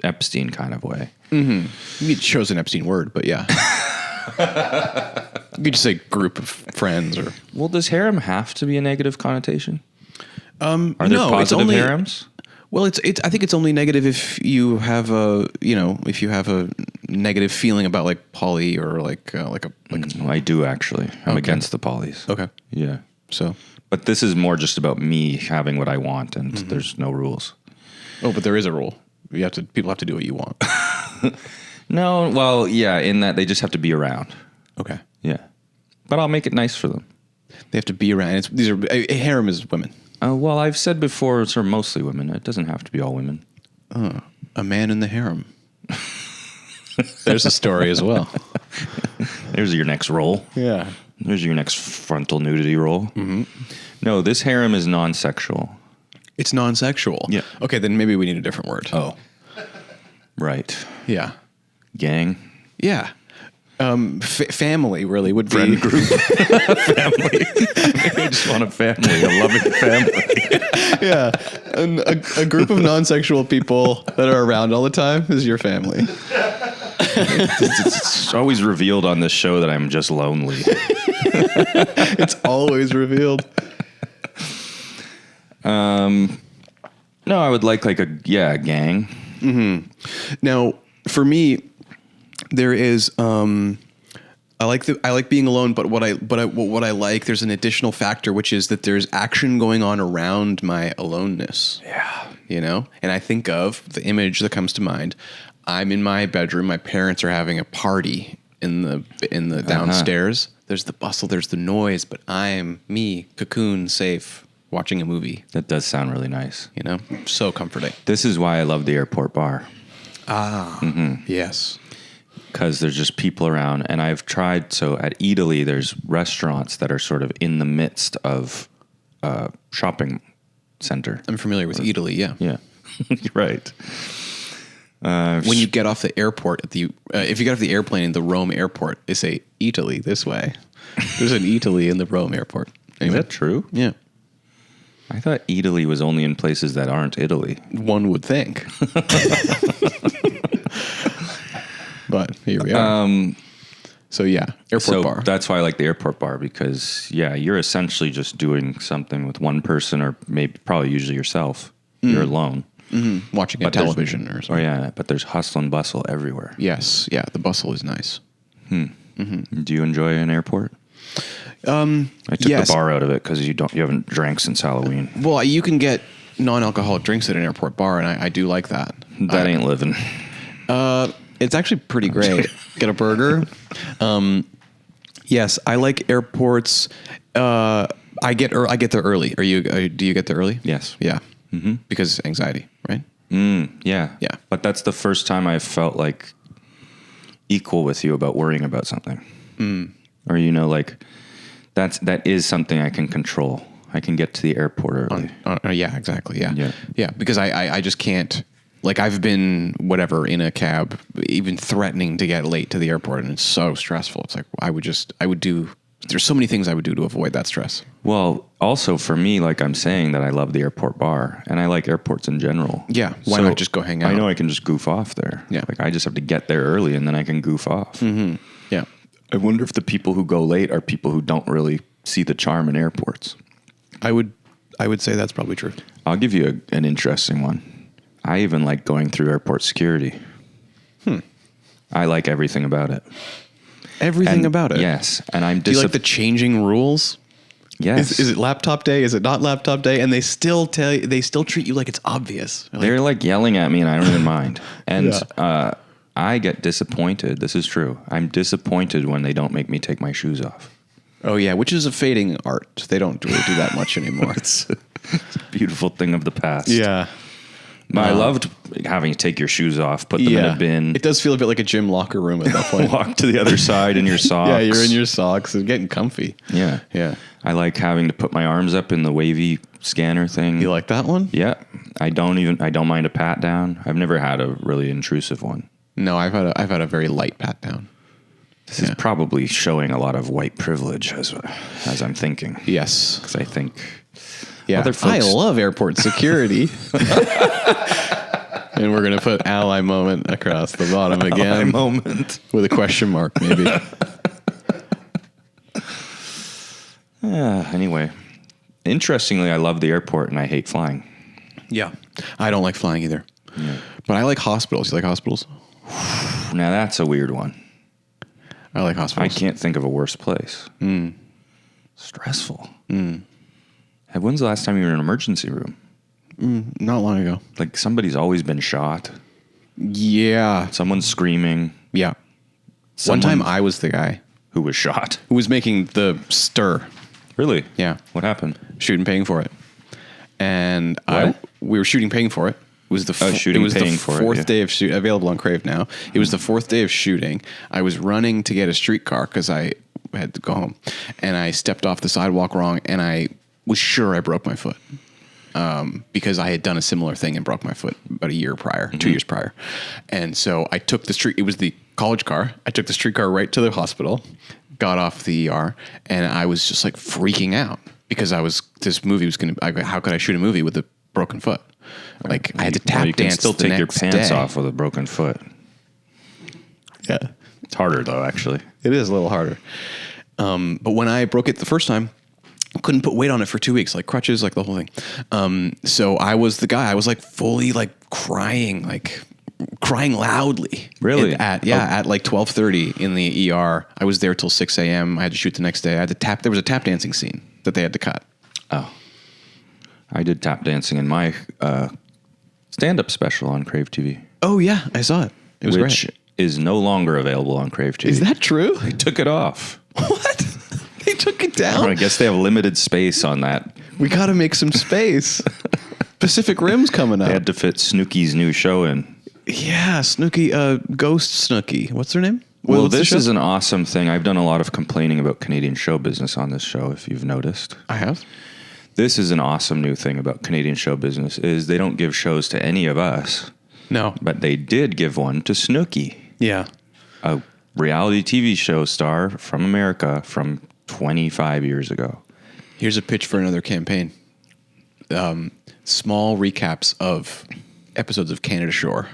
Epstein kind of way. Mm-hmm. You chose an Epstein word, but yeah. You could just say group of friends or... Well, does harem have to be a negative connotation? Are there no, positive it's only, harems? Well, I think it's only negative if you have a negative feeling about like poly or like I do actually. I'm against the polys. Okay. Yeah. So, but this is more just about me having what I want, and there's no rules. Oh, but there is a rule. People have to do what you want. No, well, yeah, in that they just have to be around. Okay. Yeah. But I'll make it nice for them. They have to be around. A harem is women. Well, I've said before, it's mostly women. It doesn't have to be all women. A man in the harem. There's a story as well. There's your next role. Yeah. There's your next frontal nudity role. Mm-hmm. No, this harem is non-sexual. It's non-sexual. Yeah. Okay, then maybe we need a different word. Oh. Right. Yeah. Gang. Yeah. Family really would Friend be group. Family. I just want a family, a loving family. Yeah. And a group of non-sexual people that are around all the time is your family. It's always revealed on this show that I'm just lonely. It's always revealed. No, I would like a gang. Mm-hmm. Now, for me, there is I like being alone, but what I like, there's an additional factor, which is that there's action going on around my aloneness. Yeah. And I think of the image that comes to mind. I'm in my bedroom. My parents are having a party in the downstairs. There's the bustle, there's the noise, but I'm me, cocoon, safe, watching a movie. That does sound really nice. So comforting. This is why I love the airport bar. Yes. Because there's just people around. And I've tried, so at Italy, there's restaurants that are sort of in the midst of a shopping center. I'm familiar with Italy, yeah. Yeah. You're right. When you get off the airport, if you get off the airplane in the Rome airport, they say Italy this way. There's an Italy in the Rome airport. Anyway. Is that true? Yeah. I thought Italy was only in places that aren't Italy. One would think. But here we are. So yeah, airport bar. That's why I like the airport bar because, yeah, you're essentially just doing something with one person or probably usually yourself. You're alone. Mm-hmm. Watching a television or something. Oh, yeah, but there's hustle and bustle everywhere. Yes, yeah, the bustle is nice. Mm-hmm. Do you enjoy an airport? I took the bar out of it because you haven't drank since Halloween. Well, you can get non-alcoholic drinks at an airport bar, and I do like that. That ain't living. It's actually pretty great. Get a burger. Yes, I like airports. I get there early. Do you get there early? Yes. Yeah. because anxiety, right? Yeah. Yeah. But that's the first time I've felt like equal with you about worrying about something. Or, like that is something I can control. I can get to the airport early. Yeah, exactly. Yeah. Yeah. Because I just can't, like I've been in a cab, even threatening to get late to the airport. And it's so stressful. It's like, there's so many things I would do to avoid that stress. Well, also for me, like I'm saying that I love the airport bar and I like airports in general. Yeah. Why not just go hang out? I know I can just goof off there. Yeah. Like I just have to get there early and then I can goof off. Mm-hmm. Yeah. I wonder if the people who go late are people who don't really see the charm in airports. I would say that's probably true. I'll give you an interesting one. I even like going through airport security. I like everything about it. Everything about it? Yes. And do you like the changing rules? Yes. Is it laptop day? Is it not laptop day? And they still treat you like it's obvious. They're like yelling at me and I don't even mind. And I get disappointed. This is true. I'm disappointed when they don't make me take my shoes off. Oh yeah, which is a fading art. They don't really do that much anymore. It's a beautiful thing of the past. Yeah. I loved having to take your shoes off, put them in a bin. It does feel a bit like a gym locker room at that point. Walk to the other side in your socks. Yeah, you're in your socks and getting comfy. Yeah. Yeah. I like having to put my arms up in the wavy scanner thing. You like that one? Yeah. I don't mind a pat down. I've never had a really intrusive one. No, I've had a very light pat down. This is probably showing a lot of white privilege as I'm thinking. Yes. Because I think other folks... I love airport security. And we're going to put ally moment across the bottom again. Ally moment. With a question mark, maybe. Anyway. Interestingly, I love the airport and I hate flying. Yeah. I don't like flying either. Yeah. But I like hospitals. You like hospitals? Now that's a weird one. I like hospitals. I can't think of a worse place. Stressful. When's the last time you were in an emergency room? Not long ago. Like somebody's always been shot. Yeah. Someone's screaming. Yeah. One time I was the guy who was shot. Who was making the stir. Really? Yeah. What happened? Shooting, paying for it. And we were shooting, paying for it. It was the fourth day of shoot, available on Crave now. It was the fourth day of shooting. I was running to get a streetcar because I had to go home, and I stepped off the sidewalk wrong, and I was sure I broke my foot because I had done a similar thing and broke my foot about a year prior, 2 years prior, and so I took the street. It was the college car. I took the streetcar right to the hospital, got off the ER, and I was just like freaking out because this movie was going to. How could I shoot a movie with a broken foot? Like I had to tap you dance. Can still the take your next pants day. off with a broken foot. Yeah, it's harder though. Actually, it is a little harder. But when I broke it the first time, I couldn't put weight on it for 2 weeks, like crutches, like the whole thing. So I was the guy. I was like fully like crying loudly. Really? At like 12:30 in the ER. I was there till 6 a.m. I had to shoot the next day. I had to tap. There was a tap dancing scene that they had to cut. Oh. I did tap dancing in my stand-up special on Crave TV. Oh, yeah. I saw it. It was which great. Is no longer available on Crave TV. Is that true? They took it off. What? They took it down? I guess they have limited space on that. We got to make some space. Pacific Rim's coming up. They had to fit Snooki's new show in. Yeah, Snooki, Ghost Snooki. What's her name? Well, this is an awesome thing. I've done a lot of complaining about Canadian show business on this show, if you've noticed. I have. This is an awesome new thing about Canadian show business is they don't give shows to any of us. No. But they did give one to Snooki. Yeah. A reality TV show star from America from 25 years ago. Here's a pitch for another campaign. Small recaps of episodes of Canada Shore.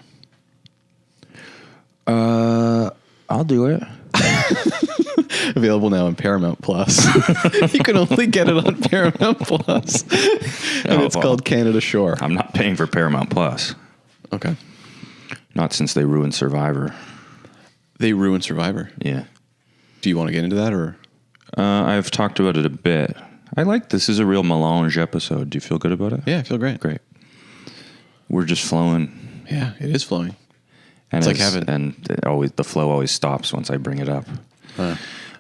I'll do it. Available now on Paramount Plus. You can only get it on Paramount Plus. And it's called Canada Shore. I'm not paying for Paramount Plus. Okay. Not since they ruined Survivor. They ruined Survivor? Yeah. Do you want to get into that or? I've talked about it a bit. I like this is a real melange episode. Do you feel good about it? Yeah, I feel great. Great. We're just flowing. Yeah, it is flowing. And it's like heaven. And the flow always stops once I bring it up.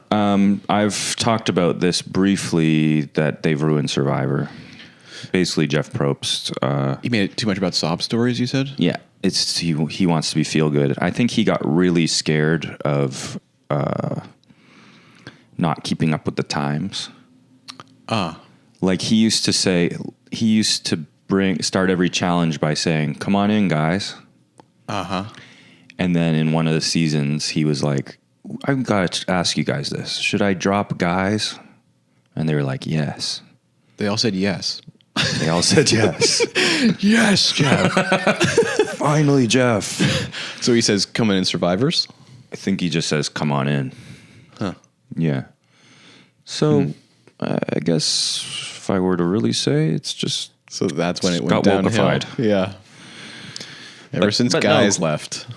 I've talked about this briefly that they've ruined Survivor. Basically, Jeff Probst. He made it too much about sob stories, you said? Yeah, it's he wants to be feel good. I think he got really scared of not keeping up with the times. Like he used to start every challenge by saying, "Come on in, guys." And then in one of the seasons, he was like, "I've got to ask you guys this: should I drop guys?" And they were like, "Yes." They all said yes. They all said yes. Yes, Jeff. Finally, Jeff. So he says, "Come in, Survivors." I think he just says, "Come on in." Huh. Yeah. So I guess if I were to really say, it's just So that's when it got went downhill. wokeified. Yeah. Ever since but guys no. left.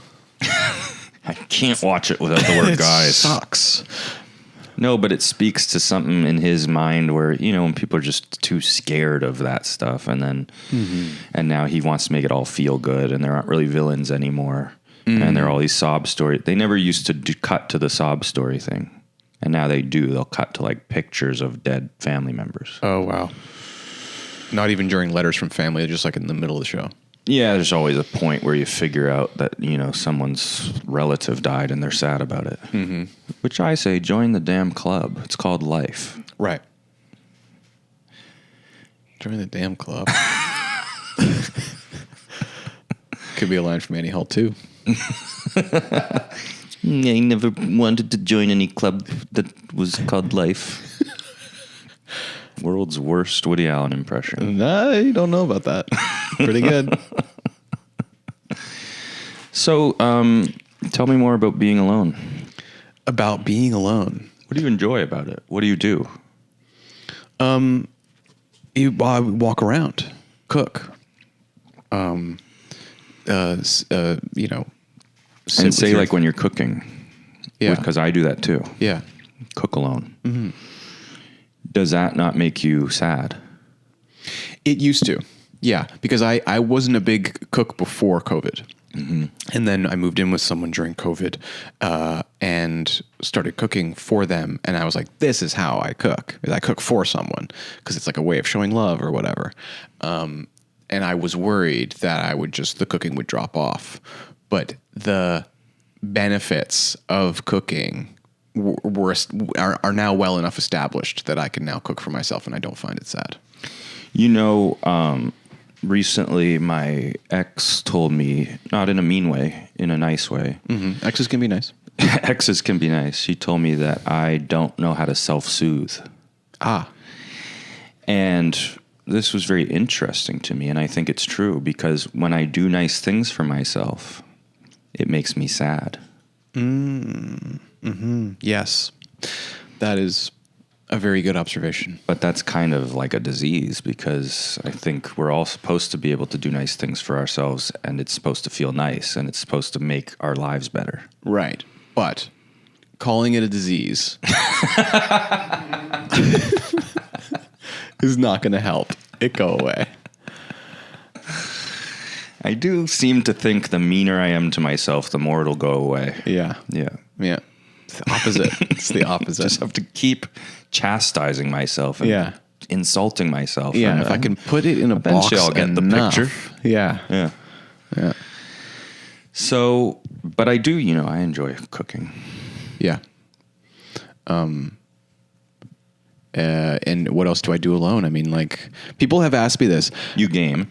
I can't watch it without the word It guys. sucks. No, but it speaks to something in his mind where, when people are just too scared of that stuff, and then and now he wants to make it all feel good, and there aren't really villains anymore. And there are all these sob stories. They never used to cut to the sob story thing. And now they do. They'll cut to like pictures of dead family members. Oh, wow. Not even during letters from family, just like in the middle of the show. Yeah, there's always a point where you figure out that, someone's relative died and they're sad about it. Mm-hmm. Which I say, join the damn club. It's called life. Right. Join the damn club. Could be a line from Annie Hall, too. I never wanted to join any club that was called life. World's worst Woody Allen impression. I don't know about that. Pretty good. So, tell me more about being alone. About being alone. What do you enjoy about it? What do you do? You walk around, cook, And say like when you're cooking. Yeah. Because I do that too. Yeah. Cook alone. Mm-hmm. Does that not make you sad? It used to. Yeah. Because I wasn't a big cook before COVID. Mm-hmm. And then I moved in with someone during COVID and started cooking for them. And I was like, this is how I cook. I cook for someone because it's like a way of showing love or whatever. And I was worried that the cooking would drop off. But the benefits of cooking are now well enough established that I can now cook for myself and I don't find it sad. Recently my ex told me, not in a mean way, in a nice way. Mm-hmm. Exes can be nice. Exes can be nice. She told me that I don't know how to self-soothe. And this was very interesting to me, and I think it's true because when I do nice things for myself, it makes me sad. Mm-hmm. Yes. That is a very good observation. But that's kind of like a disease because I think we're all supposed to be able to do nice things for ourselves, and it's supposed to feel nice, and it's supposed to make our lives better. Right. But calling it a disease is not going to help it go away. I do seem to think the meaner I am to myself, the more it'll go away. Yeah. Yeah. Yeah. It's the opposite. It's the opposite. Just have to keep chastising myself and insulting myself. Yeah. And, if I can put it in a box, eventually I'll get the picture. Yeah. Yeah. Yeah. So, but I do, I enjoy cooking. Yeah. And what else do I do alone? I mean, like, people have asked me this. You game.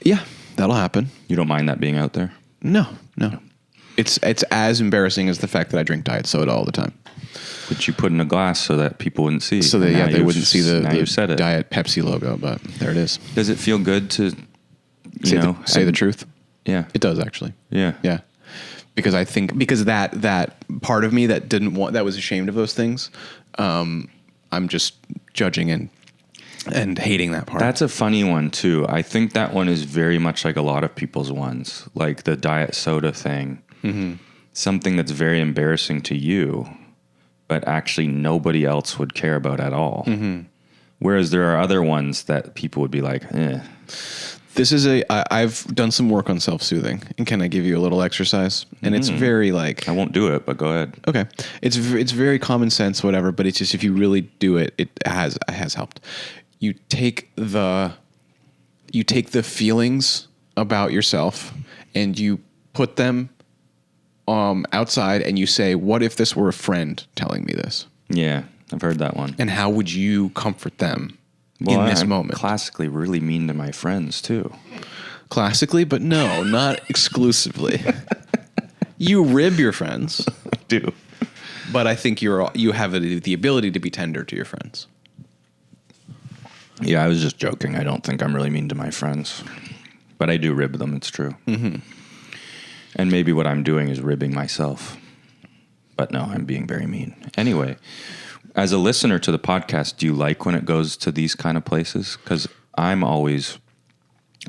Yeah, that'll happen. You don't mind that being out there? No. It's as embarrassing as the fact that I drink diet soda all the time. Which you put in a glass so that people wouldn't see. So that they wouldn't see the said it. Diet Pepsi logo, but there it is. Does it feel good to, say the truth? Yeah. It does actually. Yeah. Yeah. Because I think that part of me that that was ashamed of those things, I'm just judging and hating that part. That's a funny one too. I think that one is very much like a lot of people's ones, like the diet soda thing. Mm-hmm. Something that's very embarrassing to you, but actually nobody else would care about at all. Mm-hmm. Whereas there are other ones that people would be like, eh. This is I've done some work on self-soothing, and can I give you a little exercise? And it's very like, I won't do it, but go ahead. Okay. It's very common sense, whatever, but it's just, if you really do it, it has helped. you take the feelings about yourself and you put them outside and you say, what if this were a friend telling me this? Yeah, I've heard that one. And how would you comfort them in this I'm moment? Classically really mean to my friends too. Classically, but no, not exclusively. You rib your friends. I do. But I think you have the ability to be tender to your friends. Yeah, I was just joking. I don't think I'm really mean to my friends. But I do rib them, it's true. Mm-hmm. And maybe what I'm doing is ribbing myself. But no, I'm being very mean. Anyway, as a listener to the podcast, do you like when it goes to these kind of places? Because I'm always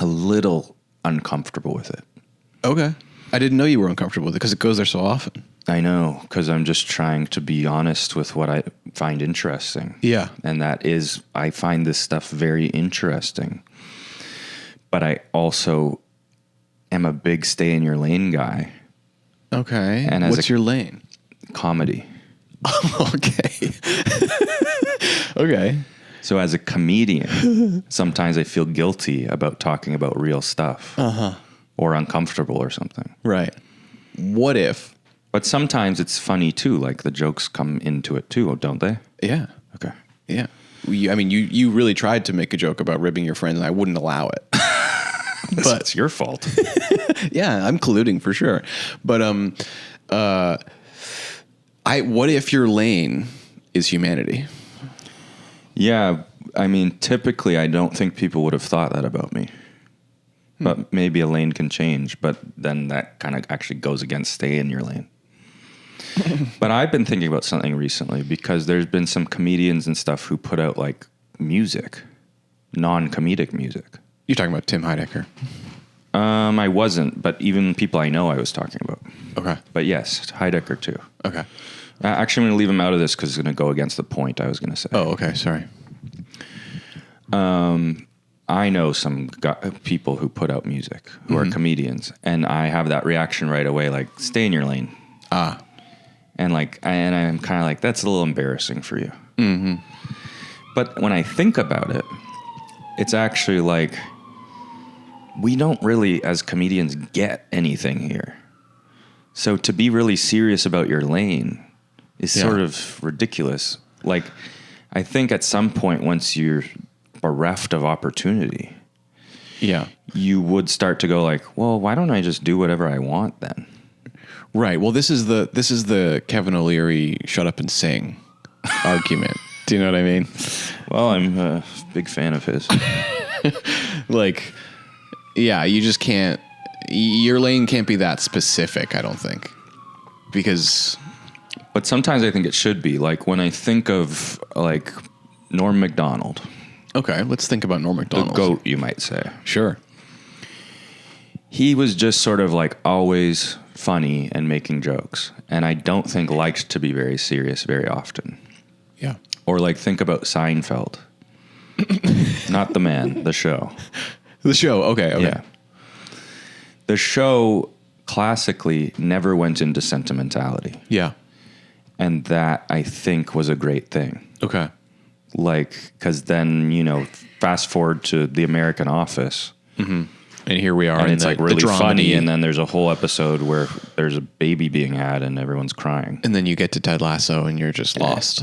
a little uncomfortable with it. Okay. I didn't know you were uncomfortable with it because it goes there so often. I know, because I'm just trying to be honest with what I find interesting. Yeah. And that is, I find this stuff very interesting. But I also am a big stay in your lane guy. Okay. And what's your lane? Comedy. Okay. Okay. So as a comedian, sometimes I feel guilty about talking about real stuff. Uh-huh. Or uncomfortable or something. Right. What if? But sometimes it's funny too, like the jokes come into it too, don't they? Yeah. Okay. Yeah. You really tried to make a joke about ribbing your friends and I wouldn't allow it. But it's your fault. Yeah, I'm colluding for sure. But what if your lane is humanity? Yeah, I mean, typically I don't think people would have thought that about me. But maybe a lane can change, but then that kind of actually goes against stay in your lane. But I've been thinking about something recently because there's been some comedians and stuff who put out like music, non-comedic music. You're talking about Tim Heidecker. I wasn't, but even people I know I was talking about. Okay. But yes, Heidecker too. Okay. Actually, I'm going to leave him out of this because it's going to go against the point I was going to say. Oh, okay. Sorry. I know some people who put out music who are comedians, and I have that reaction right away, like, stay in your lane. And I'm kind of like, that's a little embarrassing for you. Mm-hmm. But when I think about it, it's actually like, we don't really, as comedians, get anything here. So to be really serious about your lane is sort of ridiculous. Like, I think at some point, once you're bereft of opportunity, you would start to go like, well, why don't I just do whatever I want then? Right. Well, this is the Kevin O'Leary shut up and sing argument. Do you know what I mean? Well, I'm a big fan of his. Like, yeah, you just can't, your lane can't be that specific, I don't think. But sometimes I think it should be. Like when I think of like Norm Macdonald. Okay, let's think about Norm Macdonald. The GOAT, you might say. Sure. He was just sort of like always funny and making jokes. And I don't think liked to be very serious very often. Yeah. Or like think about Seinfeld. Not the man, the show. The show, okay. Yeah. The show classically never went into sentimentality. Yeah. And that, I think, was a great thing. Okay. Like, because then, fast forward to The American Office. Mm-hmm. And here we are. And it's like really funny. And then there's a whole episode where there's a baby being had and everyone's crying. And then you get to Ted Lasso and you're just lost.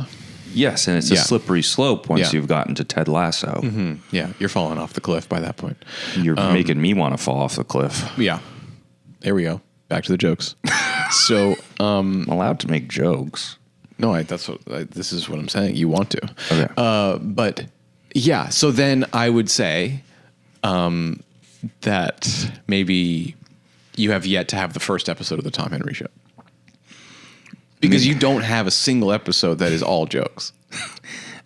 Yes. And it's a slippery slope once you've gotten to Ted Lasso. Mm-hmm. Yeah. You're falling off the cliff by that point. You're making me want to fall off the cliff. Yeah. There we go. Back to the jokes. So, I'm allowed to make jokes. No, this is what I'm saying. You want to. Okay. But yeah, so then I would say that maybe you have yet to have the first episode of the Tom Henry Show. Because you don't have a single episode that is all jokes.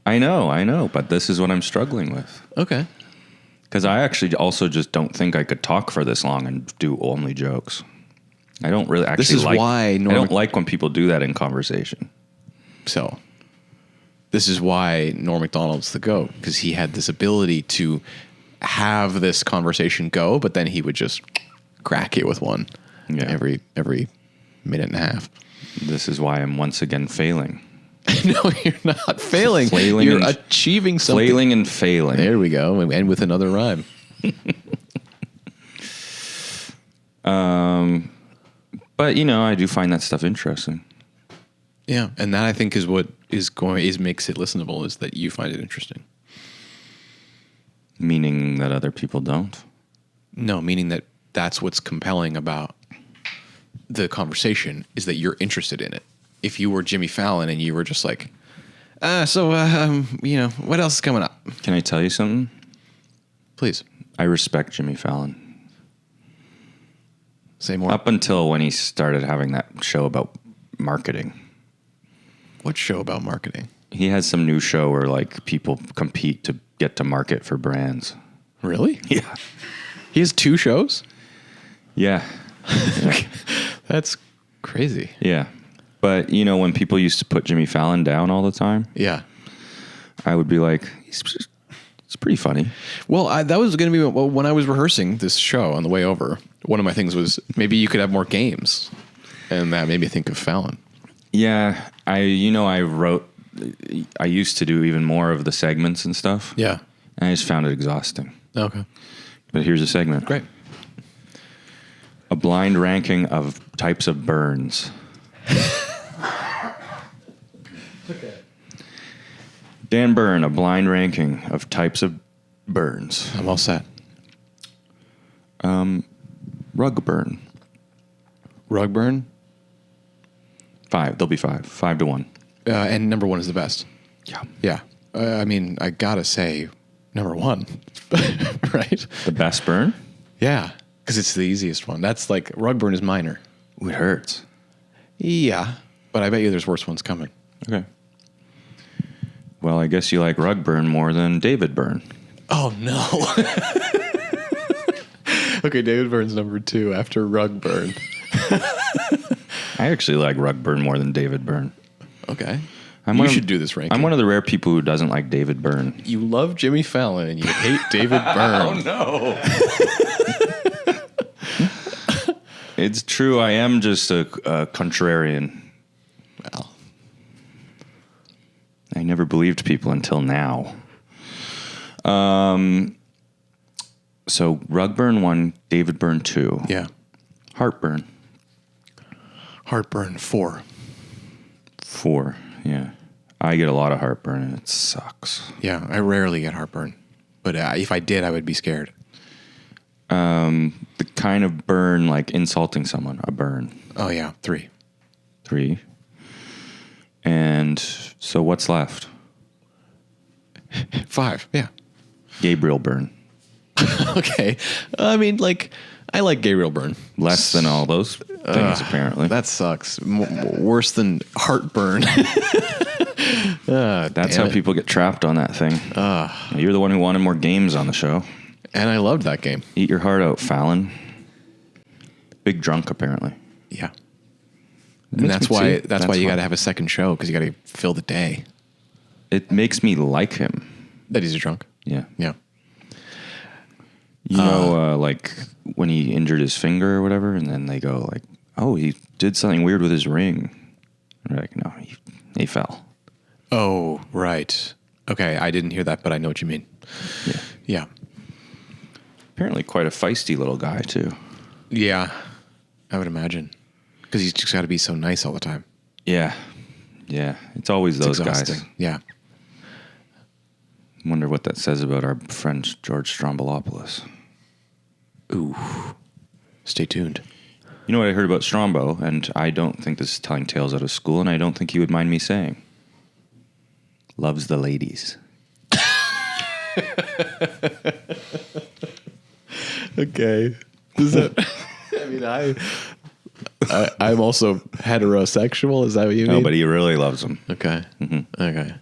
I know, but this is what I'm struggling with. Okay. Because I actually also just don't think I could talk for this long and do only jokes. I don't really actually This is why I don't like when people do that in conversation. So, this is why Norm Macdonald's the GOAT, because he had this ability to have this conversation go, but then he would just crack it with one every minute and a half. This is why I'm once again failing. No, you're not failing. Flailing You're and- achieving something. Flailing and failing. There we go. We end with another rhyme. But I do find that stuff interesting. Yeah, and that I think is what makes it listenable, is that you find it interesting. Meaning that other people don't. No, meaning that that's what's compelling about the conversation, is that you're interested in it. If you were Jimmy Fallon and you were just like, what else is coming up? Can I tell you something? Please. I respect Jimmy Fallon. Say more. Up until when he started having that show about marketing. What show about marketing? He has some new show where like people compete to get to market for brands. Really? Yeah. He has 2 shows? Yeah. That's crazy. Yeah. But, when people used to put Jimmy Fallon down all the time, Yeah. I would be like, it's pretty funny. Well, that was going to be when I was rehearsing this show on the way over. One of my things was maybe you could have more games, and that made me think of Fallon. Yeah. I used to do even more of the segments and stuff. Yeah. And I just found it exhausting. Okay. But here's a segment. Great. A blind ranking of types of burns. Okay. Dan Byrne, a blind ranking of types of burns. I'm all set. Rug burn. Rug burn? 5. There'll be 5. 5 to 1. And number 1 is the best. Yeah. Yeah. I gotta say, number 1, right? The best burn? Yeah. Because it's the easiest one. That's like, rug burn is minor. Ooh, it hurts. Yeah. But I bet you there's worse ones coming. Okay. Well, I guess you like rug burn more than David Byrne. Oh, no. Okay, David Byrne's number 2 after rug burn. I actually like rug burn more than David Byrne. Okay. You You should do this ranking. I'm one of the rare people who doesn't like David Byrne. You love Jimmy Fallon and you hate David Byrne. No. It's true. I am just a contrarian. Well, I never believed people until now. So Rugburn 1, David Byrne 2. yeah. Heartburn Heartburn 4. 4. Yeah. I get a lot of heartburn and it sucks. Yeah, I rarely get heartburn. But if I did, I would be scared. The kind of burn like insulting someone, a burn. Oh, yeah. 3. 3. And so what's left? 5. Yeah. Gabriel Byrne. Okay. I mean, I like Gabriel Byrne. Less than all those things, apparently. That sucks. Worse than heartburn. That's how people get trapped on that thing. You're the one who wanted more games on the show. And I loved that game. Eat your heart out, Fallon. Big drunk, apparently. Yeah. Makes And that's me why see. that's why you why. got to have a second show, because you got to fill the day. It makes me like him. That he's a drunk. Yeah. Yeah. You know, like when he injured his finger or whatever, and then they go like, oh, he did something weird with his ring. And like, no, he fell. Oh, right. Okay, I didn't hear that, but I know what you mean. Yeah. Yeah. Apparently quite a feisty little guy, too. Yeah. I would imagine. Because he's just got to be so nice all the time. Yeah. Yeah. It's always those Exhausting. guys. Yeah. Wonder what that says about our friend George Strombolopoulos. Ooh. Stay tuned. You know what I heard about Strombo, and I don't think this is telling tales out of school, and I don't think you would mind me saying. Loves the ladies. Okay. Does that? I mean, I'm also heterosexual. Is that what you mean? No, but he really loves them. Okay. Mm-hmm. Okay.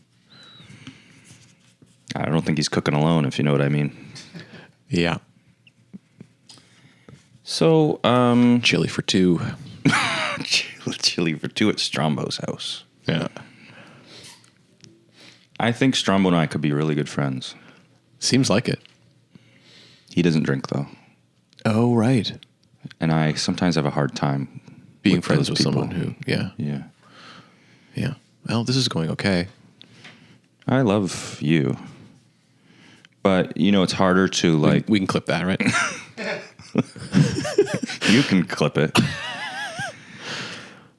I don't think he's cooking alone, if you know what I mean. Yeah. So, Chili for 2. chili for 2 at Strombo's house. Yeah. I think Strombo and I could be really good friends. Seems like it. He doesn't drink, though. Oh, right. And I sometimes have a hard time Being with friends those with people. someone who, yeah. Yeah. Yeah. Well, this is going okay. I love you. But, it's harder to, like... We can clip that, right? You can clip it.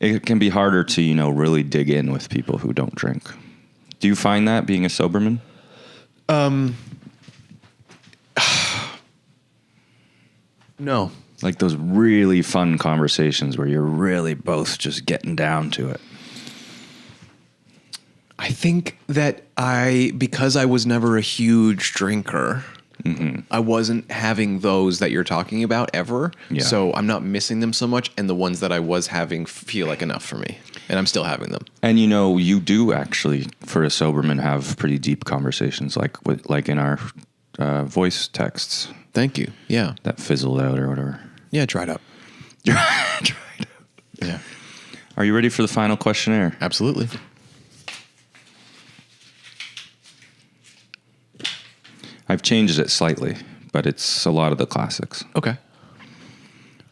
It can be harder to, really dig in with people who don't drink. Do you find that being a soberman? No. Like those really fun conversations where you're really both just getting down to it. I think that because I was never a huge drinker, I wasn't having those that you're talking about ever. Yeah. So I'm not missing them so much. And the ones that I was having feel like enough for me. And I'm still having them. And you do actually, for a soberman, have pretty deep conversations, like in our voice texts. Thank you. Yeah. That fizzled out or whatever. Yeah, dried up. Dried out. Yeah. Are you ready for the final questionnaire? Absolutely. I've changed it slightly, but it's a lot of the classics. Okay.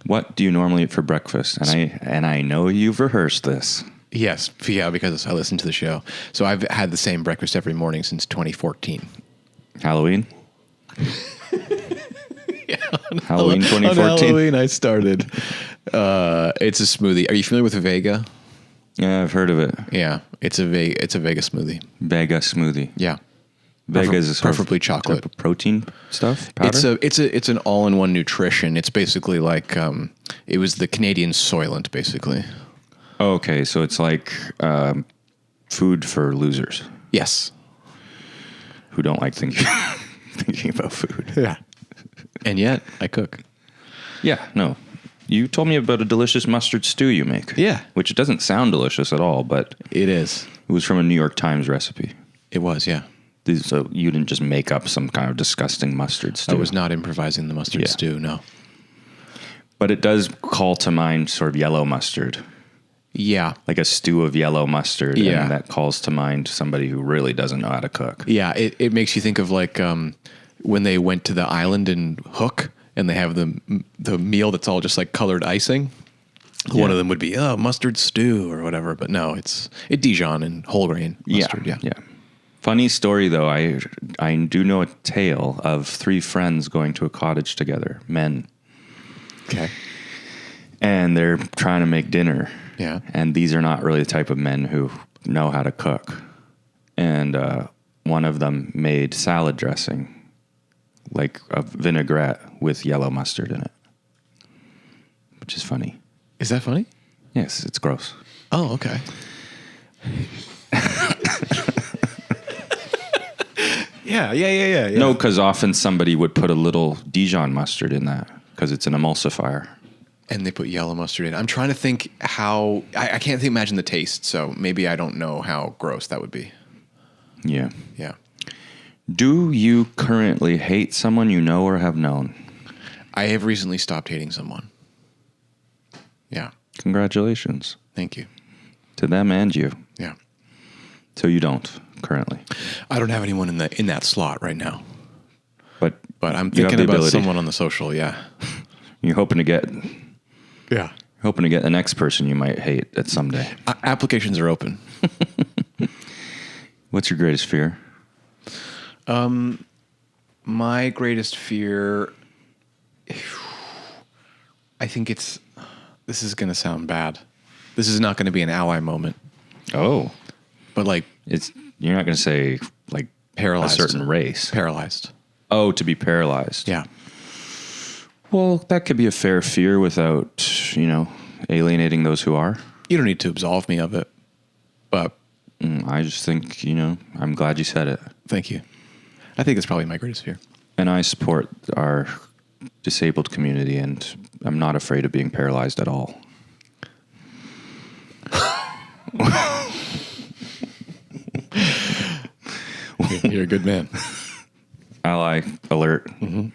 What do you normally eat for breakfast? And I know you've rehearsed this. Yes. Yeah, because I listen to the show. So I've had the same breakfast every morning since 2014. Halloween? Halloween On 2014? Halloween, I started. It's a smoothie. Are you familiar with Vega? Yeah, I've heard of it. Yeah, it's a Vega smoothie. Vega smoothie. Yeah, Vega is a sort preferably of chocolate type of protein stuff. Powder? It's an all-in-one nutrition. It's basically like it was the Canadian Soylent, basically. Oh, okay, so it's like food for losers Yes. who don't like thinking about food. Yeah. And yet I cook. Yeah, no. You told me about a delicious mustard stew you make. Yeah. Which doesn't sound delicious at all, but It is. it was from a New York Times recipe. It was. Yeah. So you didn't just make up some kind of disgusting mustard stew. I was not improvising the mustard stew. No. But it does call to mind sort of yellow mustard. Yeah. Like a stew of yellow mustard. Yeah. And that calls to mind somebody who really doesn't know how to cook. Yeah. It makes you think of like when they went to the island in Hook and they have the meal that's all just like colored icing. Yeah. One of them would be mustard stew or whatever, but no, it's Dijon and whole grain mustard. Yeah. Funny story though, I do know a tale of 3 friends going to a cottage together, men. Okay. And they're trying to make dinner. Yeah. And these are not really the type of men who know how to cook. And one of them made salad dressing, like a vinaigrette with yellow mustard in it, which is funny. Is that funny? Yes, it's gross. Oh, okay. Yeah. No, because often somebody would put a little Dijon mustard in that because it's an emulsifier. And they put yellow mustard in. I'm trying to think how I can't imagine the taste, so maybe I don't know how gross that would be. Yeah. Yeah. Do you currently hate someone you know or have known? I have recently stopped hating someone. Yeah. Congratulations. Thank you. To them and you. Yeah. So you don't currently. I don't have anyone in that slot right now. But I'm you have thinking the about ability. someone on the social, yeah. You're hoping to get Yeah. the next person you might hate at someday. Applications are open. What's your greatest fear? My greatest fear, I think this is going to sound bad. This is not going to be an ally moment, Oh, but like you're not going to say like paralyzed. a certain race. Paralyzed. Oh, to be paralyzed. Yeah. Well, that could be a fair fear without, alienating those who are. You don't need to absolve me of it, but I just think, I'm glad you said it. thank you. I think it's probably my greatest fear. And I support our disabled community, and I'm not afraid of being paralyzed at all. You're a good man. Ally alert. Mm-hmm.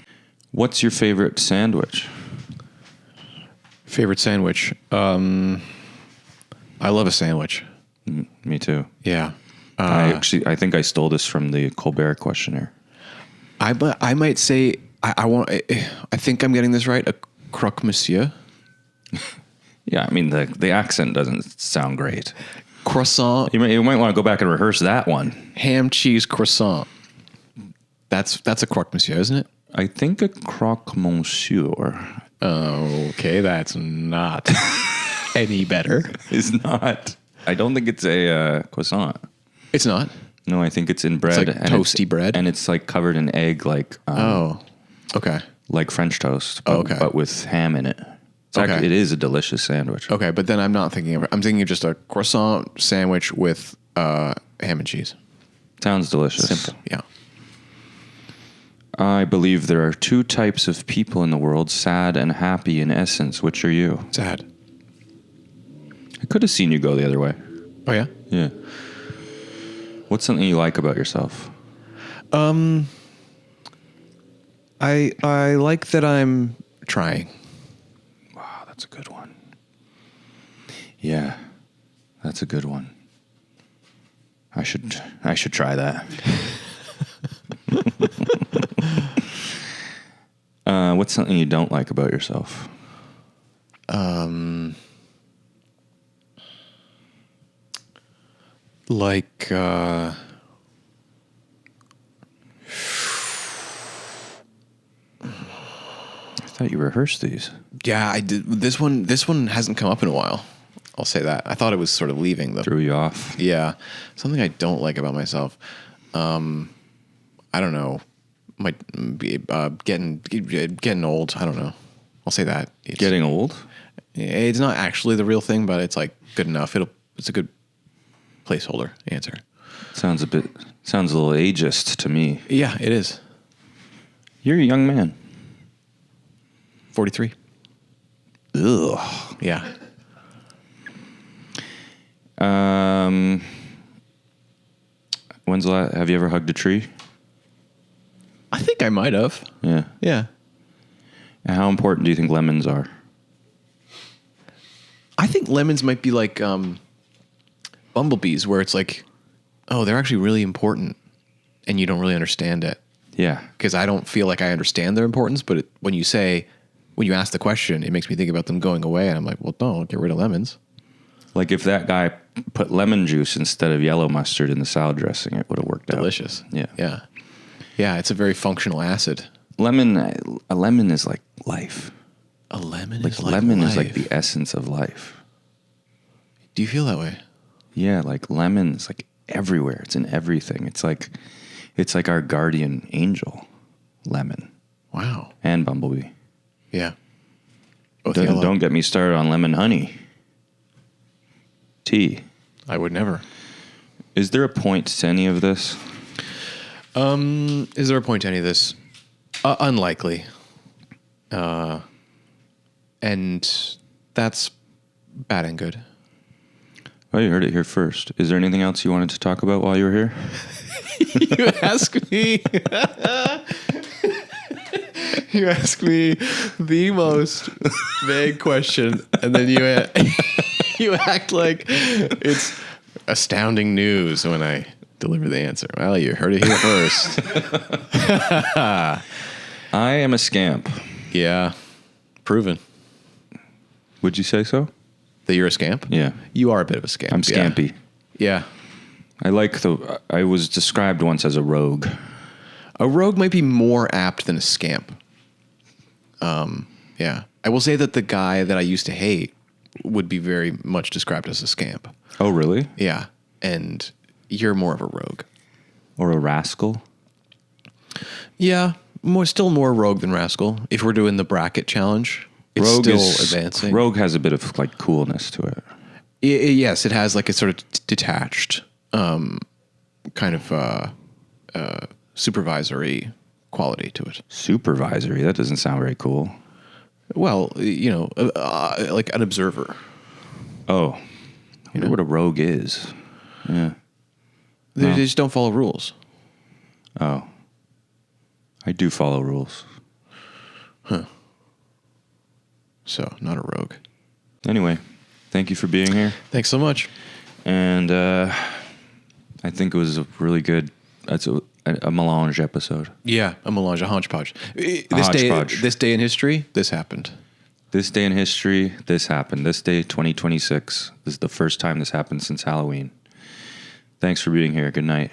What's your favorite sandwich? Favorite sandwich? I love a sandwich. Me too. Yeah. I think I stole this from the Colbert questionnaire. I might say I think I'm getting this right. A croque monsieur. Yeah, I mean the accent doesn't sound great. croissant, You might want to go back and rehearse that one. ham, cheese, croissant. That's a croque monsieur, isn't it? I think a croque monsieur Okay, that's not any better. is not. I don't think it's a croissant. It's not. No, I think it's in bread. It's like toasty bread? And it's like covered in egg, like Okay. like French toast, but with ham in it. It is a delicious sandwich. Okay, but then I'm not thinking of it. I'm thinking of just a croissant sandwich with ham and cheese. Sounds delicious. Simple, yeah. I believe there are two types of people in the world, sad and happy in essence. Which are you? Sad. I could have seen you go the other way. Oh, yeah? Yeah. What's something you like about yourself? I like that I'm trying. Wow, that's a good one. Yeah, that's a good one. I should try that. What's something you don't like about yourself? Like, I thought you rehearsed these. yeah, I did. This one hasn't come up in a while. I'll say that. I thought it was sort of leaving, though. Threw you off. Yeah. Something I don't like about myself. I don't know. Might be getting old. I don't know. I'll say that. Getting old? It's not actually the real thing, but it's like good enough. It's a good placeholder answer. Sounds a little ageist to me. Yeah, it is. You're a young man. 43. Ugh. Yeah. Have you ever hugged a tree? I think I might have. Yeah. Yeah. And how important do you think lemons are? I think lemons might be like bumblebees, where it's like, oh, they're actually really important, and you don't really understand it. Yeah. Because I don't feel like I understand their importance, but when you ask the question, it makes me think about them going away, and I'm like, well, don't get rid of lemons. Like if that guy put lemon juice instead of yellow mustard in the salad dressing, it would have worked Delicious. out. Delicious. Yeah. Yeah. Yeah, it's a very functional acid. A lemon is like life. A lemon Like is like lemon life. is like the essence of life. Do you feel that way? Yeah, like lemon is like everywhere. It's in everything. It's like our guardian angel, lemon. Wow. And bumblebee. Yeah. Both yellow. Don't get me started on lemon honey. Tea. I would never. Is there a point to any of this? Is there a point to any of this? Unlikely. And that's bad and good. Well, you heard it here first. Is there anything else you wanted to talk about while you were here? You ask me. You ask me the most vague question, and then you act like it's astounding news when I deliver the answer. Well, you heard it here first. I am a scamp. Yeah, proven. Would you say so? That you're a scamp? Yeah. You are a bit of a scamp. I'm scampy. Yeah. I was described once as a rogue. A rogue might be more apt than a scamp. Yeah. I will say that the guy that I used to hate would be very much described as a scamp. Oh, really? Yeah. And you're more of a rogue. Or a rascal? Yeah. Still more rogue than rascal. If we're doing the bracket challenge, it's still advancing. Rogue has a bit of like coolness to it. Yes, it has like a sort of detached, kind of supervisory quality to it. Supervisory? That doesn't sound very cool. Well, like an observer. Oh. I wonder what a rogue is. Yeah. They just don't follow rules. Oh. I do follow rules. Huh. So, not a rogue. Anyway, thank you for being here. Thanks so much. And I think it was a really good, that's a melange episode. Yeah, a melange, a hodgepodge. Hodgepodge. This day in history, this happened. this day in history, this happened. This day, 2026. This is the first time this happened since Halloween. Thanks for being here. Good night.